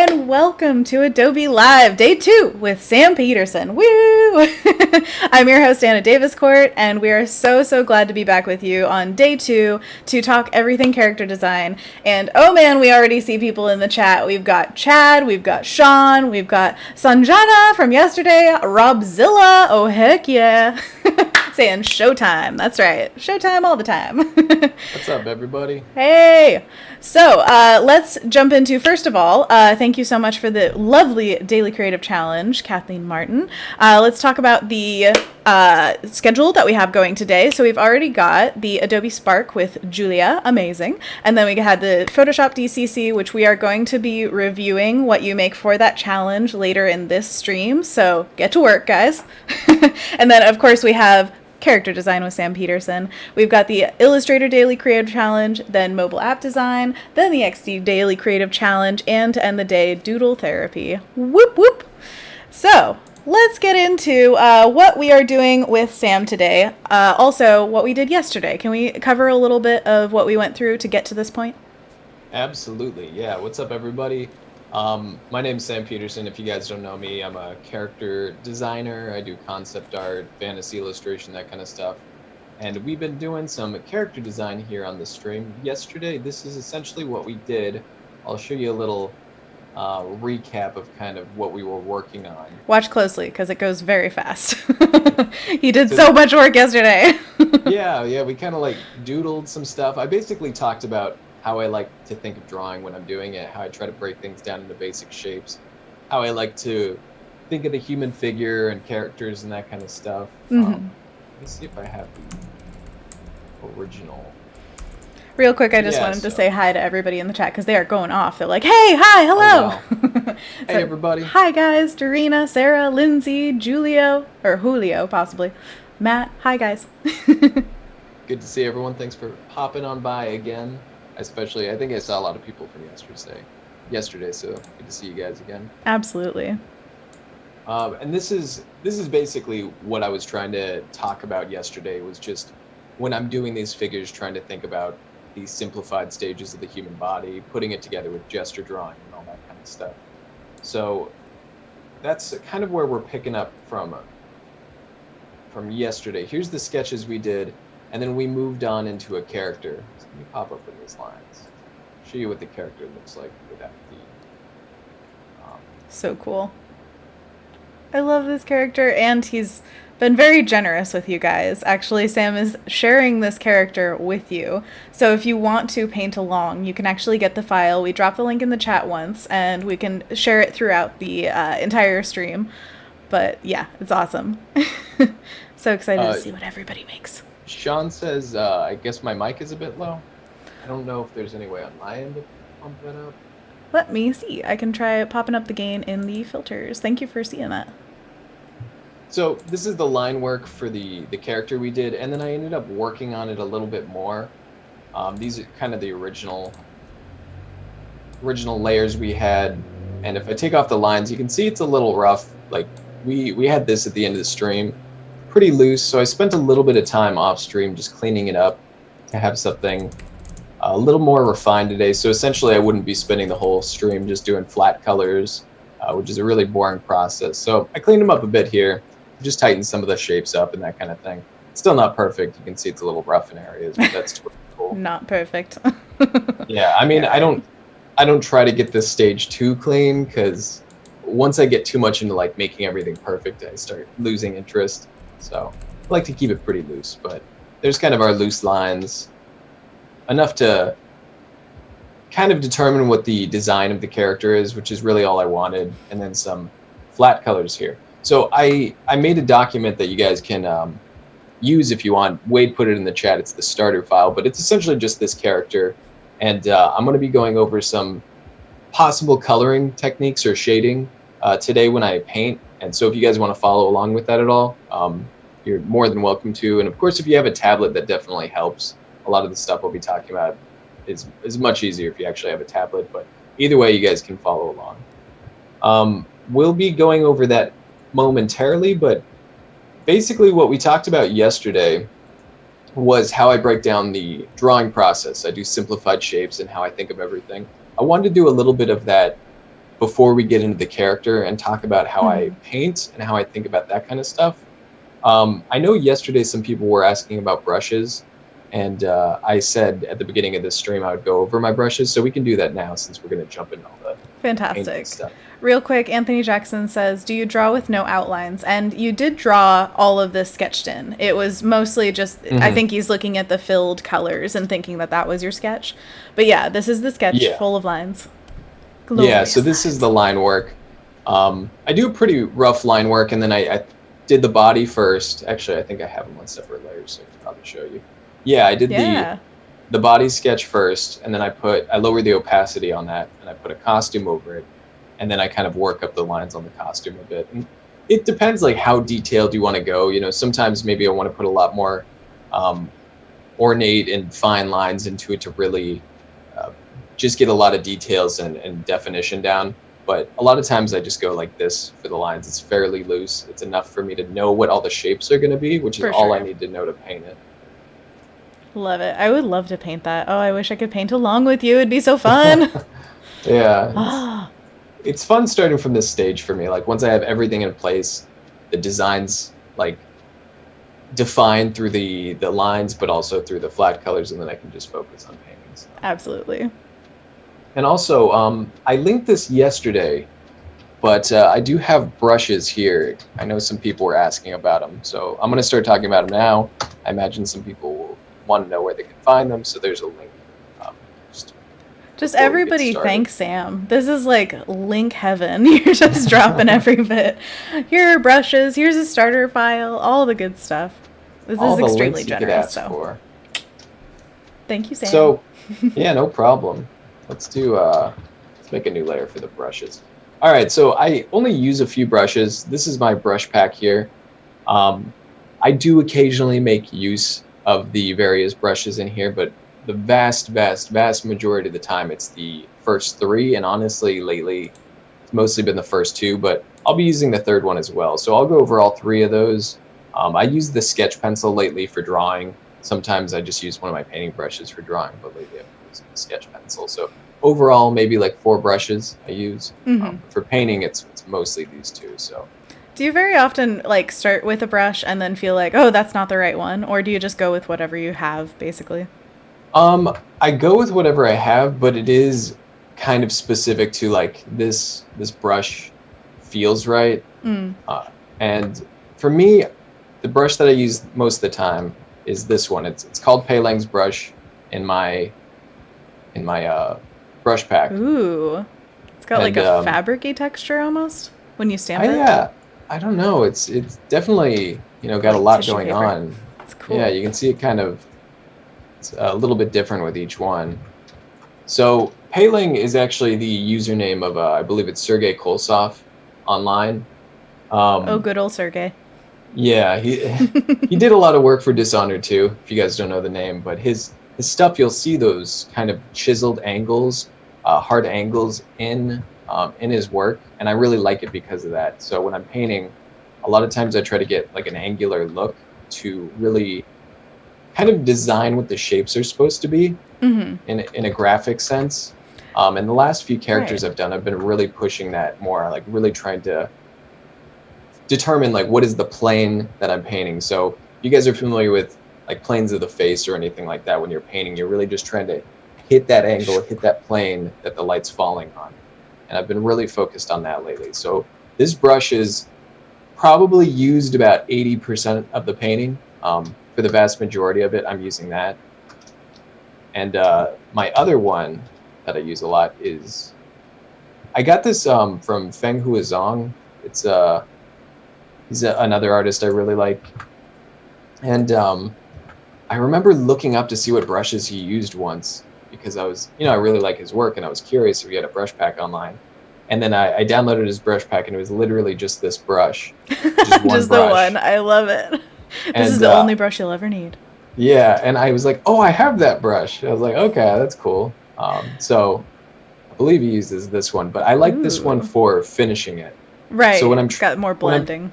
and welcome to Adobe Live, Day 2 with Sam Peterson. Woo! I'm your host, Anna Davisourt, and we are so glad to be back with you on Day 2 to talk everything character design. And oh man, we already see people in the chat. We've got Chad, we've got Sean, we've got Sanjana from yesterday, Robzilla, oh heck yeah, saying showtime. That's right, showtime all the time. What's up, everybody? Hey! So, let's jump into, first of all, thank you so much for the lovely Daily Creative Challenge, Kathleen Martin. Let's talk about the schedule that we have going today. So we've already got the Adobe Spark with Julia, amazing. And then we had the Photoshop DCC, which we are going to be reviewing what you make for that challenge later in this stream. So get to work, guys. And then, of course, we have character design with Sam Peterson. We've got the Illustrator Daily Creative Challenge, then mobile app design, then the XD Daily Creative Challenge, and to end the day, doodle therapy. Whoop whoop. So let's get into what we are doing with Sam today. Also, what we did yesterday. Can we cover a little bit of what we went through to get to this point? Absolutely, yeah. What's up, everybody? My name's Sam Peterson. If you guys don't know me, I'm a character designer. I do concept art, fantasy illustration, that kind of stuff. And we've been doing some character design here on the stream. Yesterday, this is essentially what we did. I'll show you a little recap of kind of what we were working on. Watch closely, because it goes very fast. He did so much work yesterday. Yeah, we kind of like doodled some stuff. I basically talked about how I like to think of drawing when I'm doing it, how I try to break things down into basic shapes, how I like to think of the human figure and characters and that kind of stuff. Mm-hmm. Let me see if I have the original. Real quick, I just wanted to say hi to everybody in the chat because they are going off. They're like, hey, hi, hello. Oh, wow. Hey, everybody. Hi, guys. Darina, Sarah, Lindsay, Julio, or Julio, possibly. Matt, hi, guys. Good to see everyone. Thanks for hopping on by again. Especially, I think I saw a lot of people from yesterday, so good to see you guys again. Absolutely. And this is basically what I was trying to talk about yesterday, was just when I'm doing these figures, trying to think about these simplified stages of the human body, putting it together with gesture drawing and all that kind of stuff. So that's kind of where we're picking up from yesterday. Here's the sketches we did, and then we moved on into a character. So let me pop up in these lines, show you what the character looks like without the so cool. I love this character, and he's been very generous with you guys. Actually, Sam is sharing this character with you. So if you want to paint along, you can actually get the file. We dropped the link in the chat once, and we can share it throughout the entire stream. But yeah, it's awesome. So excited to see what everybody makes. Sean says, I guess my mic is a bit low. I don't know if there's any way on my end to pump that up. Let me see. I can try popping up the gain in the filters. Thank you for seeing that. So this is the line work for the character we did, and then I ended up working on it a little bit more. These are kind of the original layers we had, and if I take off the lines, you can see it's a little rough. Like we had this at the end of the stream, pretty loose, so I spent a little bit of time off stream just cleaning it up to have something a little more refined today. So essentially I wouldn't be spending the whole stream just doing flat colors, which is a really boring process. So I cleaned them up a bit here, just tightened some of the shapes up and that kind of thing. It's still not perfect. You can see it's a little rough in areas, but that's totally cool. Not perfect. Yeah, I mean, I don't try to get this stage too clean, because once I get too much into like making everything perfect, I start losing interest. So I like to keep it pretty loose, but there's kind of our loose lines, enough to kind of determine what the design of the character is, which is really all I wanted, and then some flat colors here. So I made a document that you guys can use if you want. Wade put it in the chat. It's the starter file, but it's essentially just this character, and I'm going to be going over some possible coloring techniques or shading today when I paint. And so if you guys want to follow along with that at all, you're more than welcome to. And of course, if you have a tablet, that definitely helps. A lot of the stuff we'll be talking about is much easier if you actually have a tablet, but either way, you guys can follow along. We'll be going over that momentarily, but basically what we talked about yesterday was how I break down the drawing process. I do simplified shapes and how I think of everything. I wanted to do a little bit of that before we get into the character and talk about how I paint and how I think about that kind of stuff. I know yesterday some people were asking about brushes, and I said at the beginning of this stream I would go over my brushes, so we can do that now since we're going to jump into all the painting Fantastic. stuff. Real quick, Anthony Jackson says, do you draw with no outlines? And you did draw all of this sketched in. It was mostly just, I think he's looking at the filled colors and thinking that that was your sketch. But yeah, this is the sketch full of lines. Glorious yeah, so this is the line work. I do a pretty rough line work, and then I did the body first. Actually, I think I have them on separate layers, so I can probably show you. Yeah, I did the body sketch first, and then I lowered the opacity on that, and I put a costume over it, and then I kind of work up the lines on the costume a bit. And it depends like how detailed you want to go. You know, sometimes maybe I want to put a lot more ornate and fine lines into it to really just get a lot of details and definition down. But a lot of times I just go like this for the lines. It's fairly loose. It's enough for me to know what all the shapes are going to be, which is all I need to know to paint it. Love it. I would love to paint that. Oh, I wish I could paint along with you. It'd be so fun. Yeah. It's fun starting from this stage for me. Like once I have everything in place, the designs like defined through the lines, but also through the flat colors, and then I can just focus on painting. So. Absolutely. And also, I linked this yesterday, but I do have brushes here. I know some people were asking about them, so I'm going to start talking about them now. I imagine some people will want to know where they can find them, so there's a link. Just everybody thank Sam. This is like link heaven. You're just dropping every bit. Here are brushes. Here's a starter file. All the good stuff. This is extremely generous. So, thank you, Sam. So, yeah, no problem. Let's make a new layer for the brushes. All right, so I only use a few brushes. This is my brush pack here. I do occasionally make use of the various brushes in here, but the vast majority of the time it's the first three, and honestly lately it's mostly been the first two, but I'll be using the third one as well. So I'll go over all three of those. I use the sketch pencil lately for drawing. Sometimes I just use one of my painting brushes for drawing, but lately I've been using the sketch pencil. So overall maybe like 4 brushes I use. For painting it's mostly these two. So do you very often like start with a brush and then feel like, oh, that's not the right one, or do you just go with whatever you have basically? I go with whatever I have, but it is kind of specific to like this brush feels right. And for me, the brush that I use most of the time is this one. It's called Peilang's brush in my brush pack. Ooh, it's got like a fabric-y texture almost when you stamp it. Yeah, I don't know. It's definitely got like a lot going on. It's cool. Yeah, you can see it kind of. It's a little bit different with each one. So Peiling is actually the username of I believe it's Sergei Kolsov online. Oh, good old Sergei. Yeah, he did a lot of work for Dishonored too. If you guys don't know the name, but his stuff, you'll see those kind of chiseled angles, hard angles in his work, and I really like it because of that. So when I'm painting, a lot of times I try to get like an angular look to really kind of design what the shapes are supposed to be in a graphic sense. And the last few characters I've done, I've been really pushing that more, like really trying to determine like what is the plane that I'm painting. So if you guys are familiar with like planes of the face or anything like that, when you're painting, you're really just trying to hit that angle, hit that plane that the light's falling on. And I've been really focused on that lately. So this brush is probably used about 80% of the painting. For the vast majority of it, I'm using that. And my other one that I use a lot is, I got this from Feng Huazong. It's he's another artist I really like. And I remember looking up to see what brushes he used once, because I was, I really like his work and I was curious if he had a brush pack online. And then I downloaded his brush pack and it was literally just this brush. Just one just brush. The one. I love it. This is the only brush you'll ever need. Yeah, and I was like, oh, I have that brush. I was like, okay, that's cool. So I believe he uses this one, but I like this one for finishing it. Right, so when it's got more blending.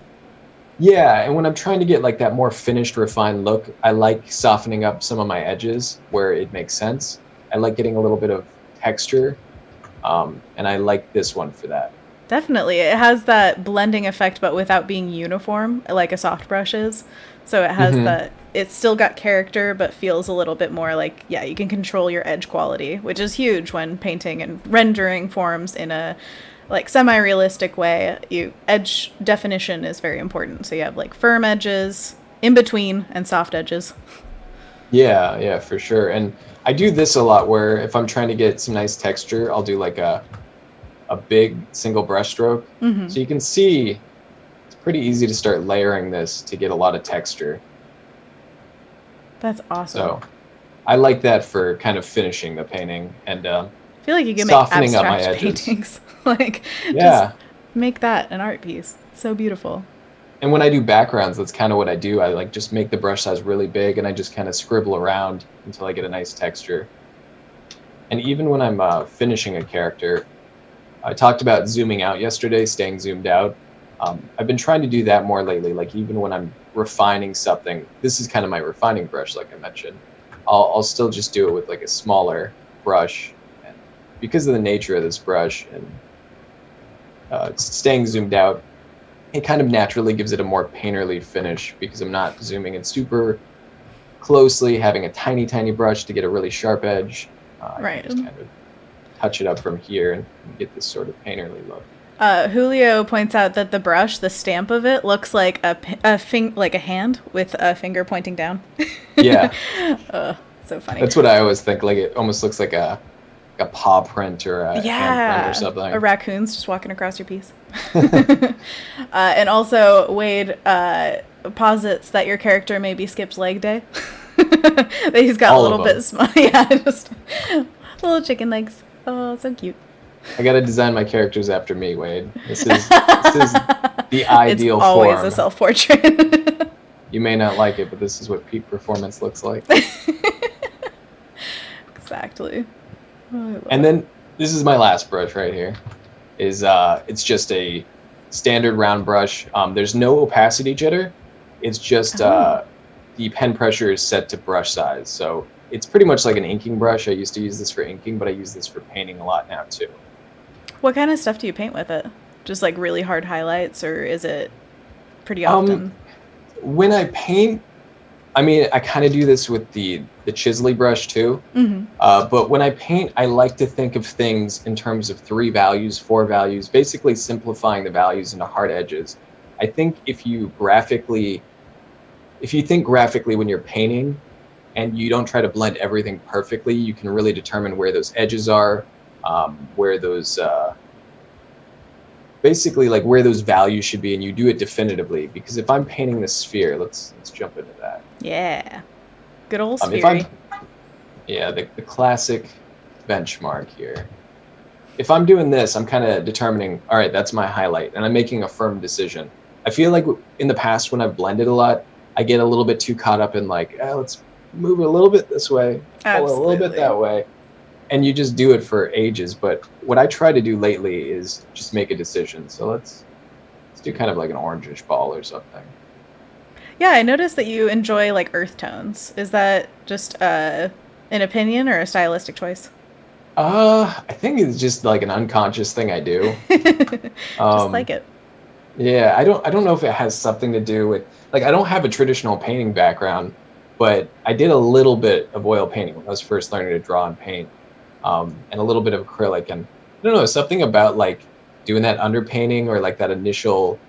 And when I'm trying to get like that more finished, refined look, I like softening up some of my edges where it makes sense. I like getting a little bit of texture And I like this one for that. Definitely. It has that blending effect, but without being uniform, like a soft brush is. So it has Hmm. that, it's still got character, but feels a little bit more like, yeah, you can control your edge quality, which is huge when painting and rendering forms in a like semi-realistic way. Edge definition is very important. So you have like firm edges, in between, and soft edges. Yeah, yeah, for sure. And I do this a lot where if I'm trying to get some nice texture, I'll do like a big single brush stroke. So you can see it's pretty easy to start layering this to get a lot of texture. That's awesome. So I like that for kind of finishing the painting and I feel like you can make softening up my abstract edges. paintings. Like, just Yeah. make that an art piece. It's so beautiful. And when I do backgrounds, that's kind of what I do. I like just make the brush size really big and I just kind of scribble around until I get a nice texture. And even when I'm finishing a character, I talked about zooming out yesterday, staying zoomed out. I've been trying to do that more lately. Like even when I'm refining something, this is kind of my refining brush, like I mentioned. I'll still just do it with like a smaller brush, and because of the nature of this brush and staying zoomed out, it kind of naturally gives it a more painterly finish because I'm not zooming in super closely, having a tiny, tiny brush to get a really sharp edge. I can Right. just kind of touch it up from here and get this sort of painterly look. Julio points out that the brush, the stamp of it, looks like like a hand with a finger pointing down. Yeah, So funny. that's what I always think. Like it almost looks like a paw print or a handprint or Yeah, a something. raccoon's just walking across your piece. And also, Wade posits that your character maybe skips leg day. That he's got a All of little bit them. small, yeah, just little chicken legs. Oh, so cute. I gotta design my characters after me, Wade. This is the It's ideal always a form. self-portrait. You may not like it, but this is what peak performance looks like. Exactly. Oh, I love And it. then this is my last brush right here. Is it's just a standard round brush. There's no opacity jitter. It's just Oh. the pen pressure is set to brush size. So it's pretty much like an inking brush. I used to use this for inking, but I use this for painting a lot now too. What kind of stuff do you paint with it? Just like really hard highlights, or is it pretty Um, often? when I paint, I mean, I kind of do this with the chisely brush too. But when I paint, I like to think of things in terms of three values, four values, basically simplifying the values into hard edges. I think if you think graphically when you're painting and you don't try to blend everything perfectly, you can really determine where those edges are, where those basically like where those values should be, and you do it definitively. Because if I'm painting the sphere, let's jump into that. Yeah. Good old If I'm sphery. Yeah, the classic benchmark here. If I'm doing this, I'm kind of determining, all right, that's my highlight, and I'm making a firm decision. I feel like in the past when I've blended a lot, I get a little bit too caught up in like, let's move it a little bit this way, pull it a little bit Absolutely. that way, and you just do it for ages. But what I try to do lately is just make a decision. So let's do kind of like an orangish ball or something. Yeah, I noticed that you enjoy like earth tones. Is that just an opinion or a stylistic choice? I think it's just like an unconscious thing I do. Just like Um, it. Yeah, I don't know if it has something to do with like I don't have a traditional painting background, but I did a little bit of oil painting when I was first learning to draw and paint, and a little bit of acrylic, and I don't know, something about like doing that underpainting or like that initial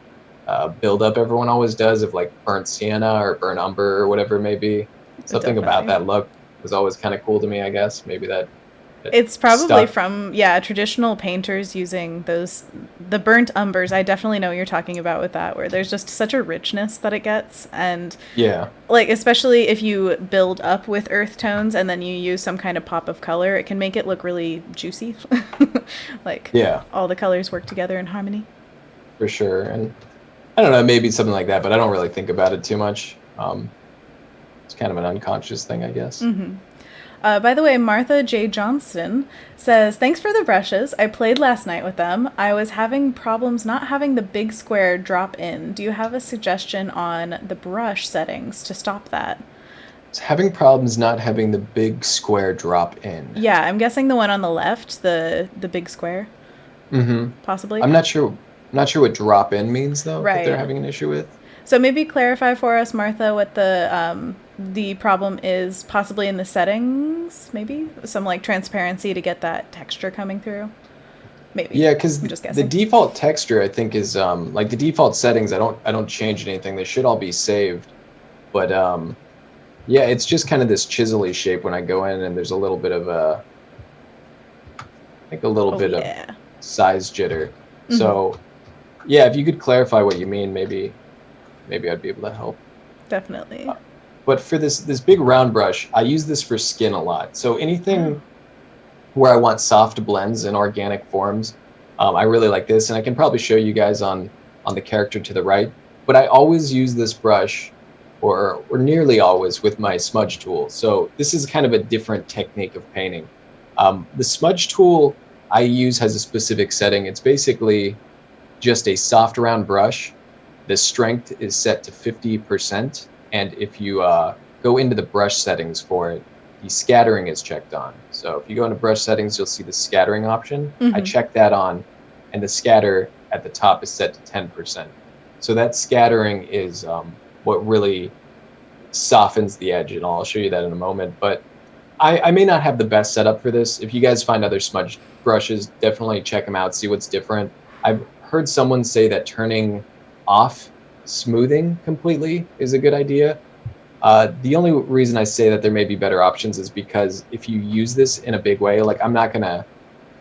buildup everyone always does of like burnt sienna or burnt umber or whatever it may be. Something about Definitely. that look was always kind of cool to me, I guess. Maybe that It's probably stuck. from, yeah, traditional painters using the burnt umbers. I definitely know what you're talking about with that, where there's just such a richness that it gets. And, Yeah, like, especially if you build up with earth tones and then you use some kind of pop of color, it can make it look really juicy. Like, yeah, all the colors work together in harmony. for sure. And I don't know, maybe something like that, but I don't really think about it too much. It's kind of an unconscious thing, I guess. By the way, Martha J. Johnston says, thanks for the brushes. I played last night with them. I was having problems not having the big square drop in. Do you have a suggestion on the brush settings to stop that? having problems not having the big square drop in. Yeah, I'm guessing the one on the left, the big square, Mm-hmm. possibly. I'm not sure what drop in means though that they're Right. having an issue with. So maybe clarify for us, Martha, what the problem is, possibly in the settings. Maybe some like transparency to get that texture coming through. Maybe. Yeah, because I'm just the guessing. default texture I think is like the default settings. I don't change anything. They should all be saved. But yeah, it's just kind of this chisely shape when I go in, and there's a little bit of I think a little Oh bit of yeah. size jitter. Mm-hmm. So yeah, if you could clarify what you mean, maybe I'd be able to help. Definitely. But for this big round brush, I use this for skin a lot. So Oh. anything where I want soft blends and organic forms, I really like this, and I can probably show you guys on the character to the right. But I always use this brush, or nearly always, with my smudge tool. So this is kind of a different technique of painting. The smudge tool I use has a specific setting. It's basically just a soft round brush. The strength is set to 50%, and if you go into the brush settings for it, the scattering is checked on. So if you go into brush settings, you'll see the scattering option. I Mm-hmm. check that on, and the scatter at the top is set to 10%. So that scattering is what really softens the edge, and I'll show you that in a moment. But I may not have the best setup for this. If you guys find other smudge brushes, definitely check them out, see what's different. I've heard someone say that turning off smoothing completely is a good idea. The only reason I say that there may be better options is because if you use this in a big way, like I'm not gonna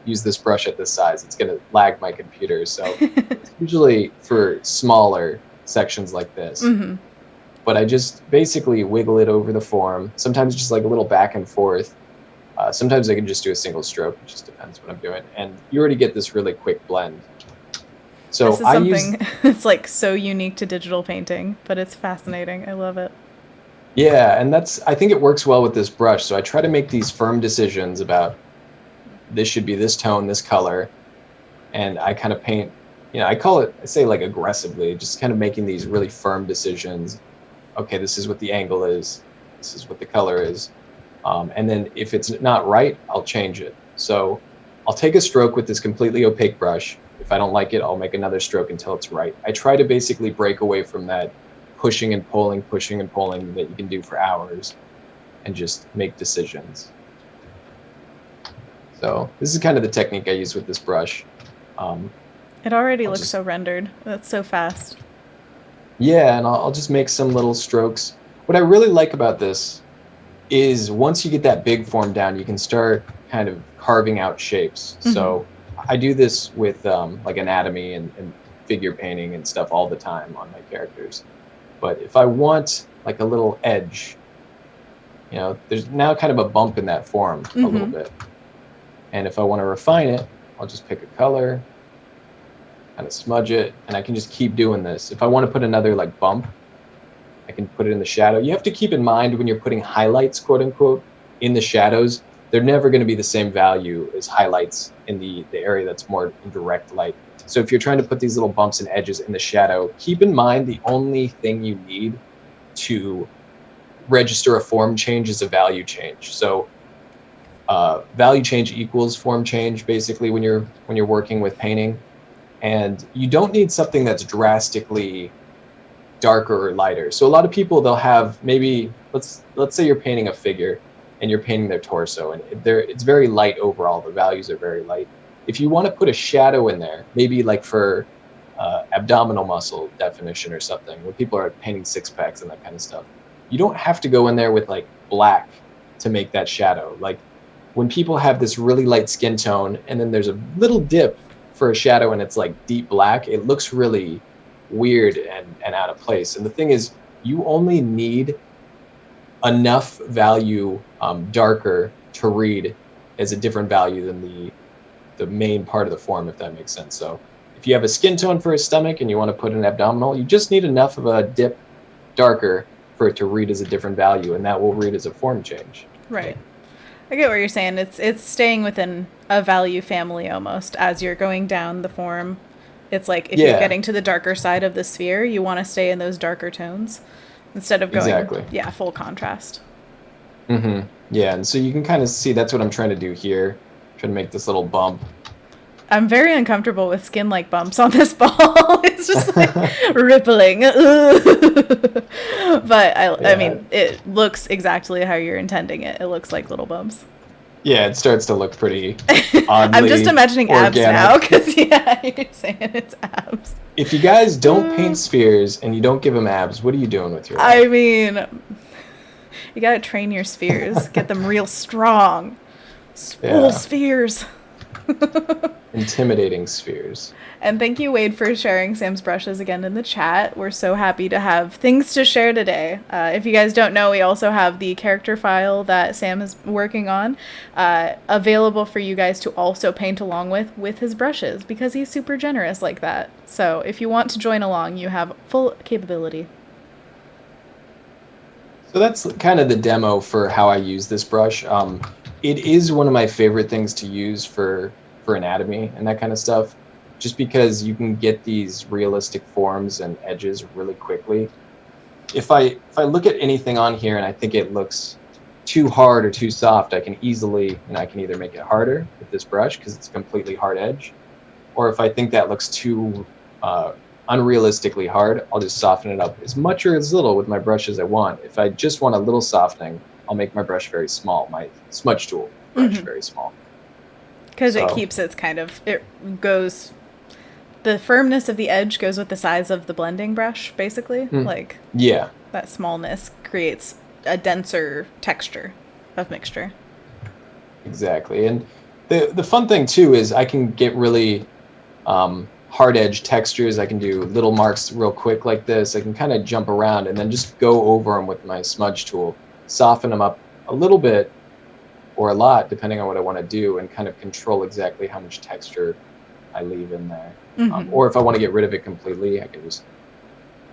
use this brush at this size, it's gonna lag my computer. So it's usually for smaller sections like this. Mm-hmm. But I just basically wiggle it over the form, sometimes just like a little back and forth. Sometimes I can just do a single stroke. It just depends what I'm doing. And you already get this really quick blend. This So is I use, something that's like so unique to digital painting, but it's fascinating. I love it. yeah, and I think it works well with this brush. So I try to make these firm decisions about this should be this tone, this color. And I kind of paint, I say like aggressively, just kind of making these really firm decisions. Okay, this is what the angle is. This is what the color is. And then if it's not right, I'll change it. So I'll take a stroke with this completely opaque brush. If I don't like it, I'll make another stroke until it's right. I try to basically break away from that pushing and pulling that you can do for hours and just make decisions. So this is kind of the technique I use with this brush. Um, It already I'll looks just, so rendered. That's so fast. yeah, and I'll just make some little strokes. What I really like about this is once you get that big form down, you can start kind of carving out shapes. Mm-hmm. So I do this with like anatomy and figure painting and stuff all the time on my characters. But if I want like a little edge, there's now kind of a bump in that form a little Mm-hmm. bit. And if I want to refine it, I'll just pick a color, kind of smudge it, and I can just keep doing this. If I want to put another like bump, I can put it in the shadow. You have to keep in mind when you're putting highlights, quote unquote, in the shadows, they're never going to be the same value as highlights in the area that's more in direct light. So if you're trying to put these little bumps and edges in the shadow, keep in mind the only thing you need to register a form change is a value change. So value change equals form change basically when you're working with painting, and you don't need something that's drastically darker or lighter. So a lot of people, they'll have maybe, let's say you're painting a figure and you're painting their torso, and it's very light overall. The values are very light. If you want to put a shadow in there, maybe like for abdominal muscle definition or something, when people are painting six packs and that kind of stuff, you don't have to go in there with like black to make that shadow. Like when people have this really light skin tone and then there's a little dip for a shadow and it's like deep black, it looks really weird and out of place. And the thing is, you only need enough value darker to read as a different value than the main part of the form, if that makes sense. So if you have a skin tone for a stomach and you want to put an abdominal, you just need enough of a dip darker for it to read as a different value, and that will read as a form change. Right. I get what you're saying. It's staying within a value family almost as you're going down the form. It's like if you're Yeah, getting to the darker side of the sphere, you want to stay in those darker tones instead of going, exactly. yeah, full contrast. Yeah, and so you can kind of see that's what I'm trying to do here. Trying to make this little bump. I'm very uncomfortable with skin-like bumps on this ball. It's just like rippling. But I Yeah. mean, it looks exactly how you're intending it. It looks like little bumps. Yeah, it starts to look pretty I'm just oddly imagining abs now, organic. because yeah, you're saying it's abs. If you guys don't paint spheres and you don't give them abs, what are you doing with your I life? mean, you gotta train your spheres, get them real strong. Swole Yeah, spheres. intimidating spheres. And thank you, Wade, for sharing Sam's brushes again in the chat. We're so happy to have things to share today. If you guys don't know, we also have the character file that Sam is working on available for you guys to also paint along with his brushes, because he's super generous like that. So if you want to join along, you have full capability. So that's kind of the demo for how I use this brush. It is one of my favorite things to use for anatomy and that kind of stuff, just because you can get these realistic forms and edges really quickly. If I look at anything on here and I think it looks too hard or too soft, I can easily, I can either make it harder with this brush because it's a completely hard edge, or if I think that looks too unrealistically hard, I'll just soften it up as much or as little with my brush as I want. If I just want a little softening, I'll make my brush very small, my smudge tool brush very small. Because it So, keeps its kind of, it goes, the firmness of the edge goes with the size of the blending brush, basically. Like, yeah, that smallness creates a denser texture of mixture. exactly. And the fun thing too is I can get really hard edge textures. I can do little marks real quick like this. I can kind of jump around and then just go over them with my smudge tool, soften them up a little bit or a lot, depending on what I want to do, and kind of control exactly how much texture I leave in there. Or if I want to get rid of it completely, I can just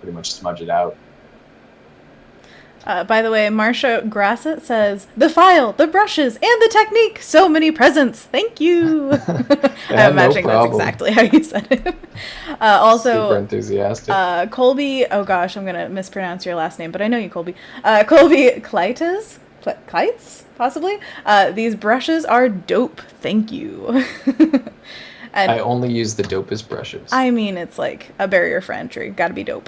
pretty much smudge it out. By the way, Marcia Grassett says, the file, the brushes, and the technique. So many presents. Thank you. Yeah, I'm no imagining that's problem. exactly how you said it. Also, Super enthusiastic. Colby, oh gosh, I'm going to mispronounce your last name, but I know you, Colby. Colby Kleites? Kleitz, possibly? These brushes are dope. Thank you. I And only use the dopest brushes. I mean, it's like a barrier for entry. Gotta be dope.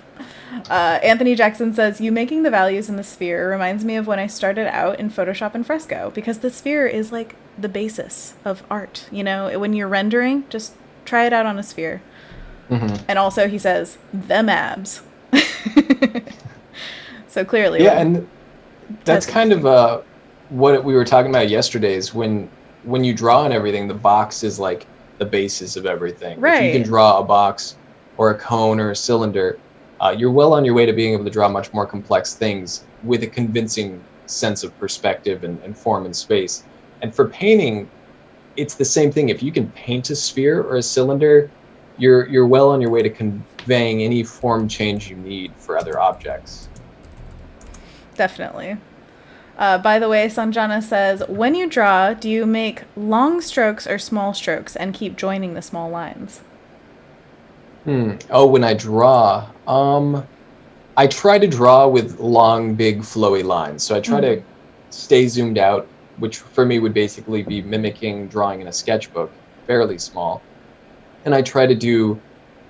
Anthony Jackson says, you making the values in the sphere reminds me of when I started out in Photoshop and Fresco, because the sphere is like the basis of art. You know, when you're rendering, just try it out on a sphere. And also, he says, them abs. So clearly, Yeah, like, and that's testing. kind of what we were talking about yesterday is when you draw on everything, the box is like the basis of everything. If you can Right. draw a box or a cone or a cylinder, you're well on your way to being able to draw much more complex things with a convincing sense of perspective and form and space. And for painting, it's the same thing. If you can paint a sphere or a cylinder, you're well on your way to conveying any form change you need for other objects. Definitely. By the way, Sanjana says, when you draw, do you make long strokes or small strokes and keep joining the small lines? Oh, when I draw, I try to draw with long, big, flowy lines. So I try to stay zoomed out, which for me would basically be mimicking drawing in a sketchbook, fairly small. And I try to do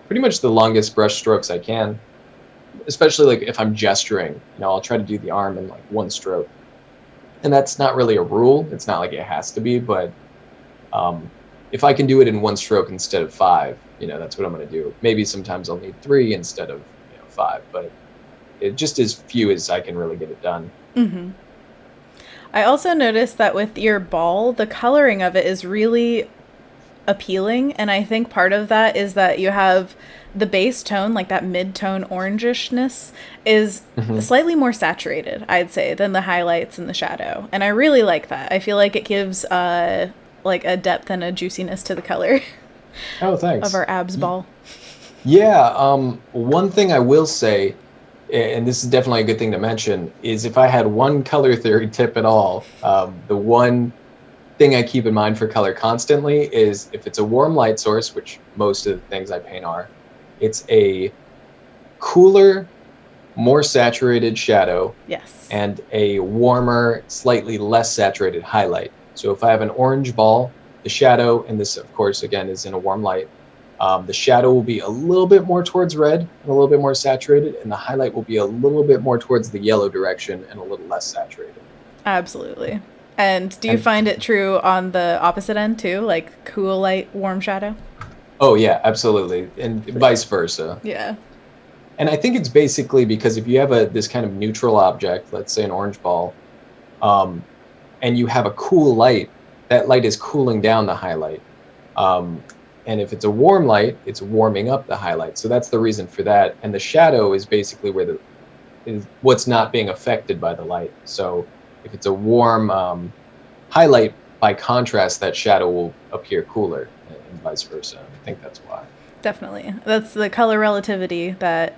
pretty much the longest brush strokes I can, especially like if I'm gesturing, I'll try to do the arm in like one stroke. And that's not really a rule. It's not like it has to be, but if I can do it in one stroke instead of five, that's what I'm going to do. Maybe sometimes I'll need three instead of five, but it just as few as I can really get it done. I also noticed that with your ball, the coloring of it is really appealing, and I think part of that is that you have the base tone, like that mid-tone orangishness, is slightly more saturated, I'd say, than the highlights and the shadow. And I really like that. I feel like it gives like a depth and a juiciness to the color Oh, thanks. of our abs ball. Yeah, one thing I will say, and this is definitely a good thing to mention, is if I had one color theory tip at all, the one thing I keep in mind for color constantly is if it's a warm light source, which most of the things I paint are, it's a cooler more saturated shadow Yes. and a warmer, slightly less saturated highlight. So if I have an orange ball, the shadow, and this of course again is in a warm light, the shadow will be a little bit more towards red and a little bit more saturated, and the highlight will be a little bit more towards the yellow direction and a little less saturated. Absolutely. And do you And find it true on the opposite end too, like cool light, warm shadow? oh yeah, absolutely, and vice versa. Yeah. And I think it's basically because if you have this kind of neutral object, let's say an orange ball, um, and you have a cool light, that light is cooling down the highlight. Um, and if it's a warm light, it's warming up the highlight. So that's the reason for that. And the shadow is basically is what's not being affected by the light. So if it's a warm highlight, by contrast, that shadow will appear cooler, and vice versa. I think that's why. Definitely. That's the color relativity that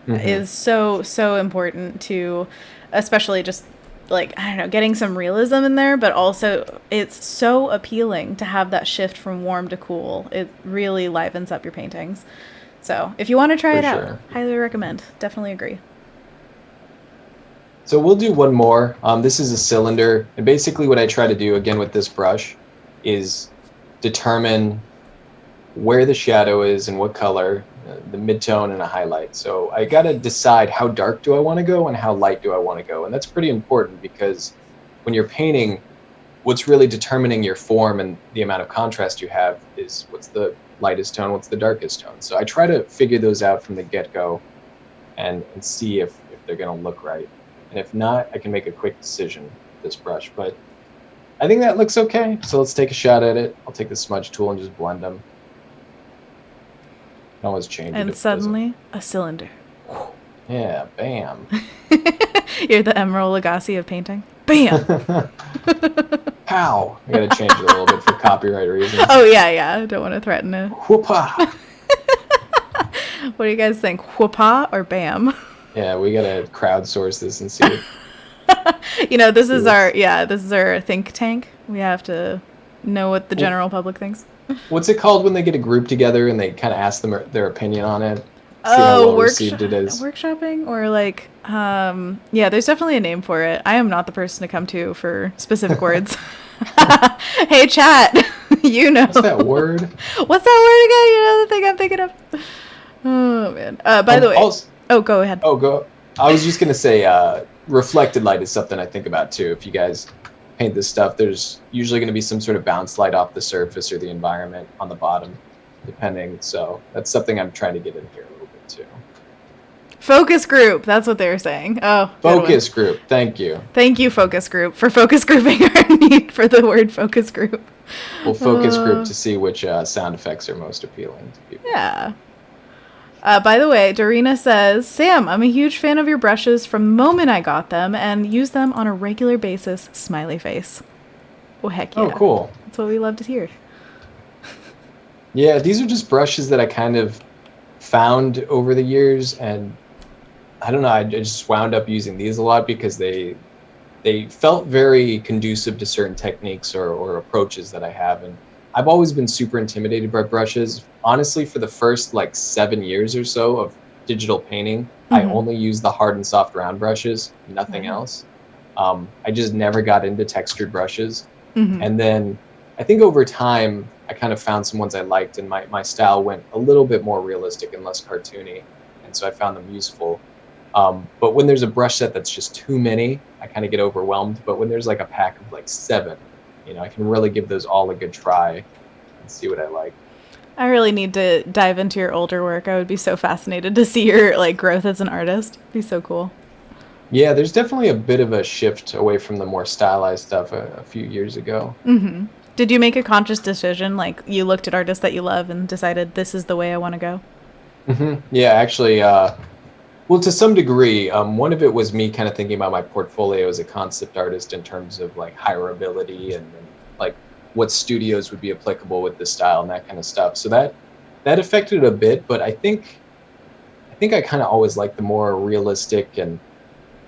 is so important to, especially just like, I don't know, getting some realism in there, but also it's so appealing to have that shift from warm to cool. It really livens up your paintings. So if you want to try For it out, sure. highly recommend. Definitely agree. So we'll do one more. This is a cylinder, and basically what I try to do again with this brush is determine where the shadow is and what color, the midtone and a highlight. So I got to decide how dark do I want to go and how light do I want to go. And that's pretty important because when you're painting, what's really determining your form and the amount of contrast you have is what's the lightest tone, what's the darkest tone. So I try to figure those out from the get-go and see if they're going to look right. And if not, I can make a quick decision with this brush. But I think that looks okay. So let's take a shot at it. I'll take the smudge tool and just blend them. Can always change it. And suddenly, a cylinder. Yeah, bam. You're the Emerald Lagasse of painting. Bam! Pow! I gotta change it a little bit for copyright reasons. Oh, yeah. I don't want to threaten it. Whoopah! What do you guys think? Whoopah or bam? Yeah, we gotta crowdsource this and see. This is our think tank. We have to know what the general public thinks. What's it called when they get a group together and they kind of ask them their opinion on it? See how well received it is. Workshopping or like, there's definitely a name for it. I am not the person to come to for specific words. Hey, chat, you know. What's that word? What's that word again? The thing I'm thinking of. Oh, man. By the way. Go ahead. Go. I was just going to say reflected light is something I think about, too. If you guys paint this stuff, there's usually going to be some sort of bounce light off the surface or the environment on the bottom, depending. So that's something I'm trying to get in here a little bit, too. Focus group. That's what they were saying. Oh, focus group. Thank you. Thank you, focus group, for focus grouping our need for the word focus group. We'll focus group to see which sound effects are most appealing to people. Yeah. By the way, Dorina says, Sam, I'm a huge fan of your brushes from the moment I got them and use them on a regular basis. Smiley face. Oh, heck yeah. Oh, cool. That's what we love to hear. Yeah, these are just brushes that I kind of found over the years, and I don't know, I just wound up using these a lot because they felt very conducive to certain techniques or approaches that I have. And I've always been super intimidated by brushes. Honestly, for the first 7 years or so of digital painting, I only used the hard and soft round brushes, nothing else. I just never got into textured brushes. And then I think over time, I kind of found some ones I liked, and my style went a little bit more realistic and less cartoony. And so I found them useful. But when there's a brush set that's just too many, I kind of get overwhelmed. But when there's a pack of 7, I can really give those all a good try and see what I like. I really need to dive into your older work. I would be so fascinated to see your growth as an artist. It'd be so cool. Yeah, there's definitely a bit of a shift away from the more stylized stuff a few years ago. Did you make a conscious decision? You looked at artists that you love and decided this is the way I want to go? Yeah, actually, well, to some degree, one of it was me kind of thinking about my portfolio as a concept artist in terms of hireability and what studios would be applicable with this style and that kind of stuff. So that affected it a bit, but I think I kind of always like the more realistic, and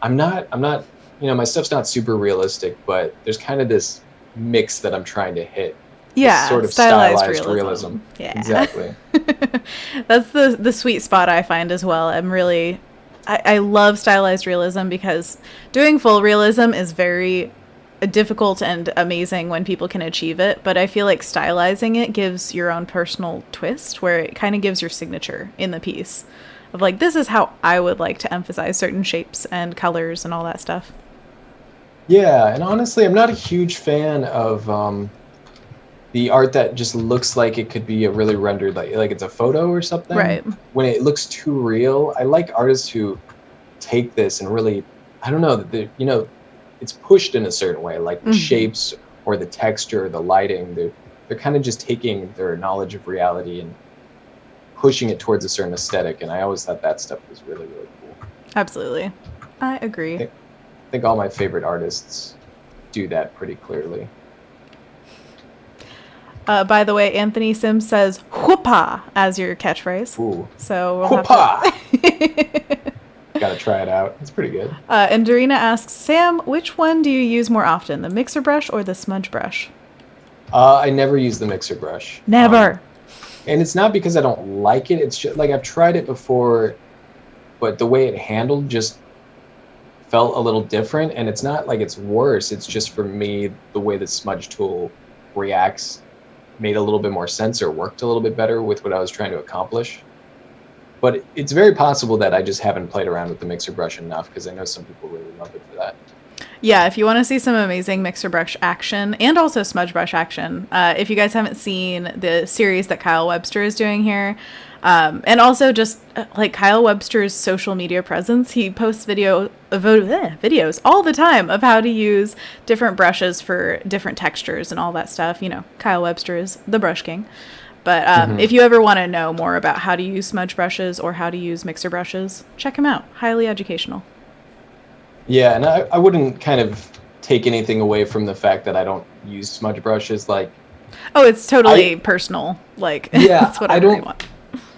I'm not, my stuff's not super realistic, but there's kind of this mix that I'm trying to hit. Yeah, sort of stylized realism. Yeah, exactly. That's the sweet spot I find as well. I'm really I love stylized realism because doing full realism is very difficult and amazing when people can achieve it, but I feel like stylizing it gives your own personal twist where it kind of gives your signature in the piece of like, this is how I would like to emphasize certain shapes and colors and all that stuff. Yeah, and honestly, I'm not a huge fan of the art that just looks like it could be a really rendered, like it's a photo or something. Right. When it looks too real, I like artists who take this and really, I don't know, it's pushed in a certain way, like the shapes or the texture, or the lighting. They're kind of just taking their knowledge of reality and pushing it towards a certain aesthetic. And I always thought that stuff was really, really cool. Absolutely. I agree. I think all my favorite artists do that pretty clearly. By the way, Anthony Sims says "whoopah" as your catchphrase. Ooh. So we'll Whoopah! have to... Gotta try it out. It's pretty good. And Dorina asks, Sam, which one do you use more often, the mixer brush or the smudge brush? I never use the mixer brush. Never. And it's not because I don't like it. It's just like I've tried it before, but the way it handled just felt a little different. And it's not like it's worse. It's just for me, the way the smudge tool reacts made a little bit more sense or worked a little bit better with what I was trying to accomplish. But it's very possible that I just haven't played around with the mixer brush enough because I know some people really love it for that. Yeah, if you want to see some amazing mixer brush action and also smudge brush action, if you guys haven't seen the series that Kyle Webster is doing here, and also just like Kyle Webster's social media presence, he posts videos all the time of how to use different brushes for different textures and all that stuff. You know, Kyle Webster is the brush king. But if you ever want to know more about how to use smudge brushes or how to use mixer brushes, check him out. Highly educational. Yeah, and I wouldn't kind of take anything away from the fact that I don't use smudge brushes. Like, oh, it's totally personal. Like, yeah, that's what I really want.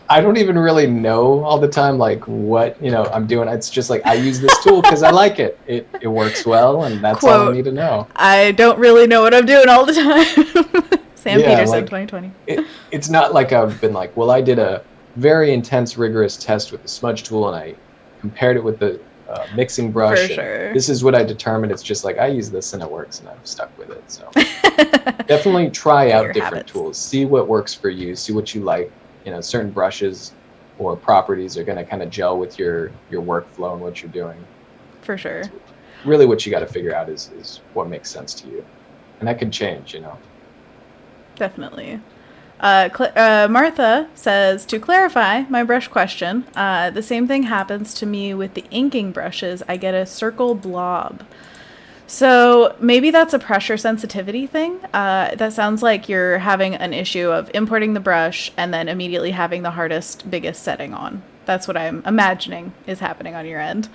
I don't even really know all the time, like, what, I'm doing. It's just like, I use this tool because I like it. It works well, and that's Quote, all I need to know. I don't really know what I'm doing all the time. Sam Peterson, like, 2020. It's not like I've been like, well, I did a very intense, rigorous test with the smudge tool, and I compared it with the mixing brush. For sure. This is what I determined. It's just like, I use this and it works, and I'm stuck with it. So definitely try out different tools. See what works for you. See what you like. Certain brushes or properties are going to kind of gel with your workflow and what you're doing. For sure. So really what you got to figure out is what makes sense to you. And that can change, Definitely. Martha says, to clarify my brush question, the same thing happens to me with the inking brushes. I get a circle blob. So maybe that's a pressure sensitivity thing. That sounds like you're having an issue of importing the brush and then immediately having the hardest, biggest setting on. That's what I'm imagining is happening on your end.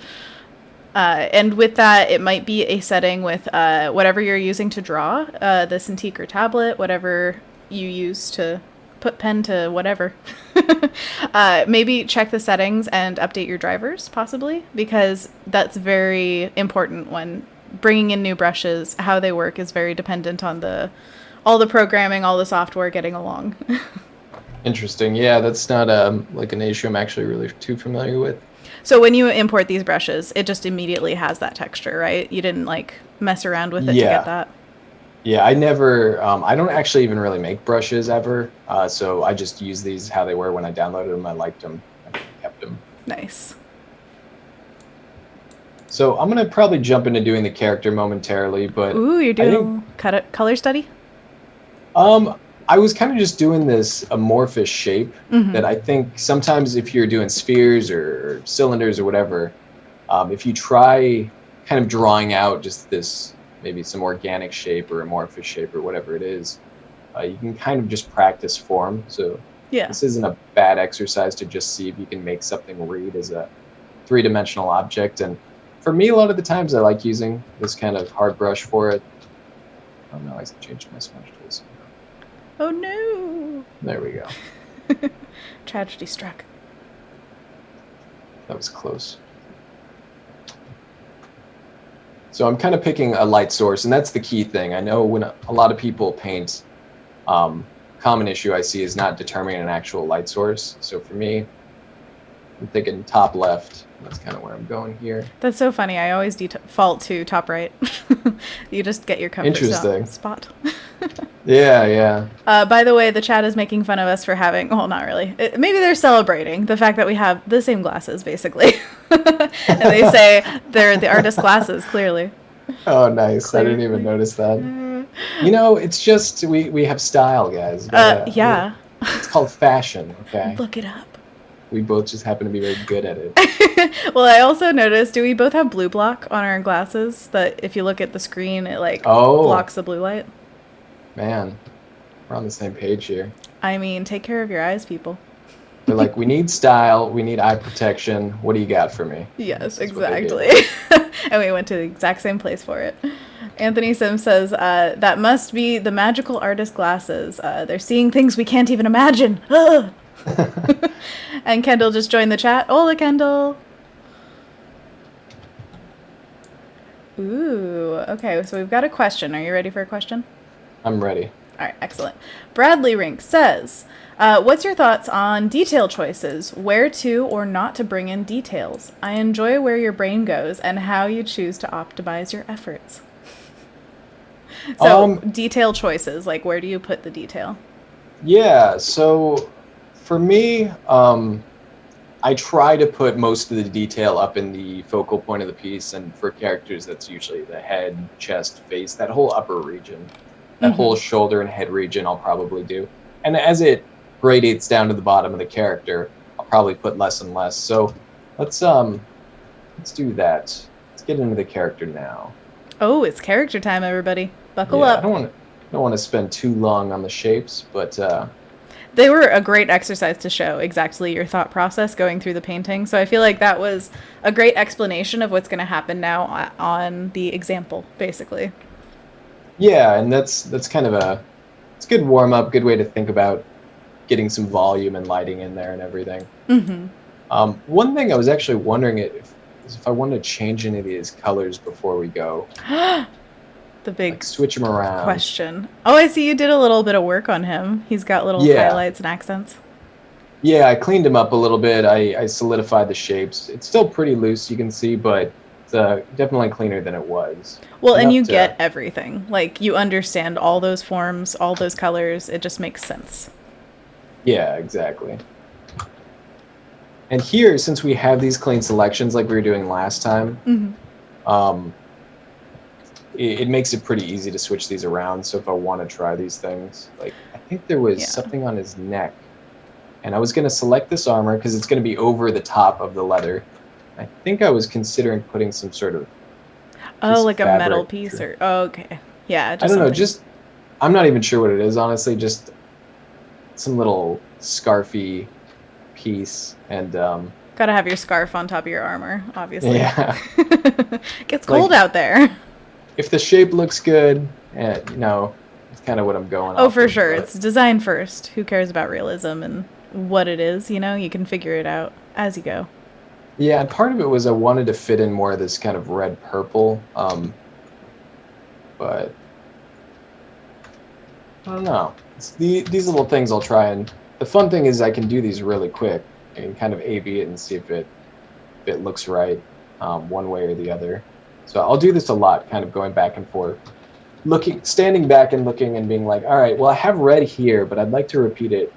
And with that, it might be a setting with whatever you're using to draw, the Cintiq or tablet, whatever you use to put pen to whatever. Maybe check the settings and update your drivers, possibly, because that's very important when bringing in new brushes. How they work is very dependent on all the programming, all the software getting along. Interesting. Yeah, that's not like an issue I'm actually really too familiar with. So when you import these brushes, it just immediately has that texture, right? You didn't like mess around with it to get that? Yeah, I never, I don't actually even really make brushes ever. So I just use these how they were when I downloaded them. I liked them. I kept them. Nice. So I'm going to probably jump into doing the character momentarily, but... Ooh, you're doing color study? I was kind of just doing this amorphous shape that I think sometimes if you're doing spheres or cylinders or whatever, if you try kind of drawing out just this, maybe some organic shape or amorphous shape or whatever it is, you can kind of just practice form. So this isn't a bad exercise to just see if you can make something read as a three-dimensional object. And for me, a lot of the times I like using this kind of hard brush for it. Oh no, I changed my smudge tools. Oh no! There we go. Tragedy struck. That was close. So I'm kind of picking a light source, and that's the key thing. I know when a lot of people paint, common issue I see is not determining an actual light source. So for me, I'm thinking top left. That's kind of where I'm going here. That's so funny. I always default to top right. You just get your comfort Interesting. spot. Yeah, yeah. By the way, the chat is making fun of us for having, well, not really. Maybe they're celebrating the fact that we have the same glasses, basically. And they say they're the artist glasses, clearly. Oh, nice. I didn't even notice that. You know, it's just we have style, guys. Yeah. It's called fashion, okay? Look it up. We both just happen to be very good at it. Well, I also noticed, do we both have blue block on our glasses? That if you look at the screen, it blocks the blue light? Man, we're on the same page here. I mean, take care of your eyes, people. They're like, we need style, we need eye protection. What do you got for me? Yes, exactly. And we went to the exact same place for it. Anthony Sims says, that must be the magical artist glasses. They're seeing things we can't even imagine. And Kendall just joined the chat. Hola, Kendall. Ooh, okay, so we've got a question. Are you ready for a question? I'm ready. All right, excellent. Bradley Rink says, what's your thoughts on detail choices? Where to or not to bring in details? I enjoy where your brain goes and how you choose to optimize your efforts. So, detail choices, like where do you put the detail? Yeah, so for me, I try to put most of the detail up in the focal point of the piece, and for characters, that's usually the head, chest, face, that whole upper region. That whole shoulder and head region I'll probably do. And as it gradates down to the bottom of the character, I'll probably put less and less. So let's do that. Let's get into the character now. Oh, it's character time, everybody. Buckle up. I don't want to spend too long on the shapes, but they were a great exercise to show exactly your thought process going through the painting. So I feel like that was a great explanation of what's going to happen now on the example, basically. Yeah, and that's kind of it's a good warm up, good way to think about getting some volume and lighting in there and everything. One thing I was actually wondering is if I wanted to change any of these colors before we go. The big switch them around question. Oh, I see you did a little bit of work on him. He's got little highlights and accents. Yeah, I cleaned him up a little bit. I solidified the shapes. It's still pretty loose, you can see, but it's definitely cleaner than it was. Well, and you get everything. Like, you understand all those forms, all those colors. It just makes sense. Yeah, exactly. And here, since we have these clean selections like we were doing last time, it makes it pretty easy to switch these around. So if I want to try these things, like I think there was something on his neck, and I was going to select this armor because it's going to be over the top of the leather. I think I was considering putting some sort of like a metal piece or okay. Yeah, I don't know, I'm not even sure what it is, honestly, just some little scarfy piece. And gotta have your scarf on top of your armor, obviously. Yeah. Gets cold out there. If the shape looks good, it's kind of what I'm going Oh, for sure. It's design first. Who cares about realism and what it is? You can figure it out as you go. Yeah, and part of it was I wanted to fit in more of this kind of red purple, but I don't know. It's these little things I'll try, and the fun thing is I can do these really quick and kind of A/B it and see if it looks right one way or the other. So I'll do this a lot, kind of going back and forth, standing back and looking and being like, all right, well, I have red here, but I'd like to repeat it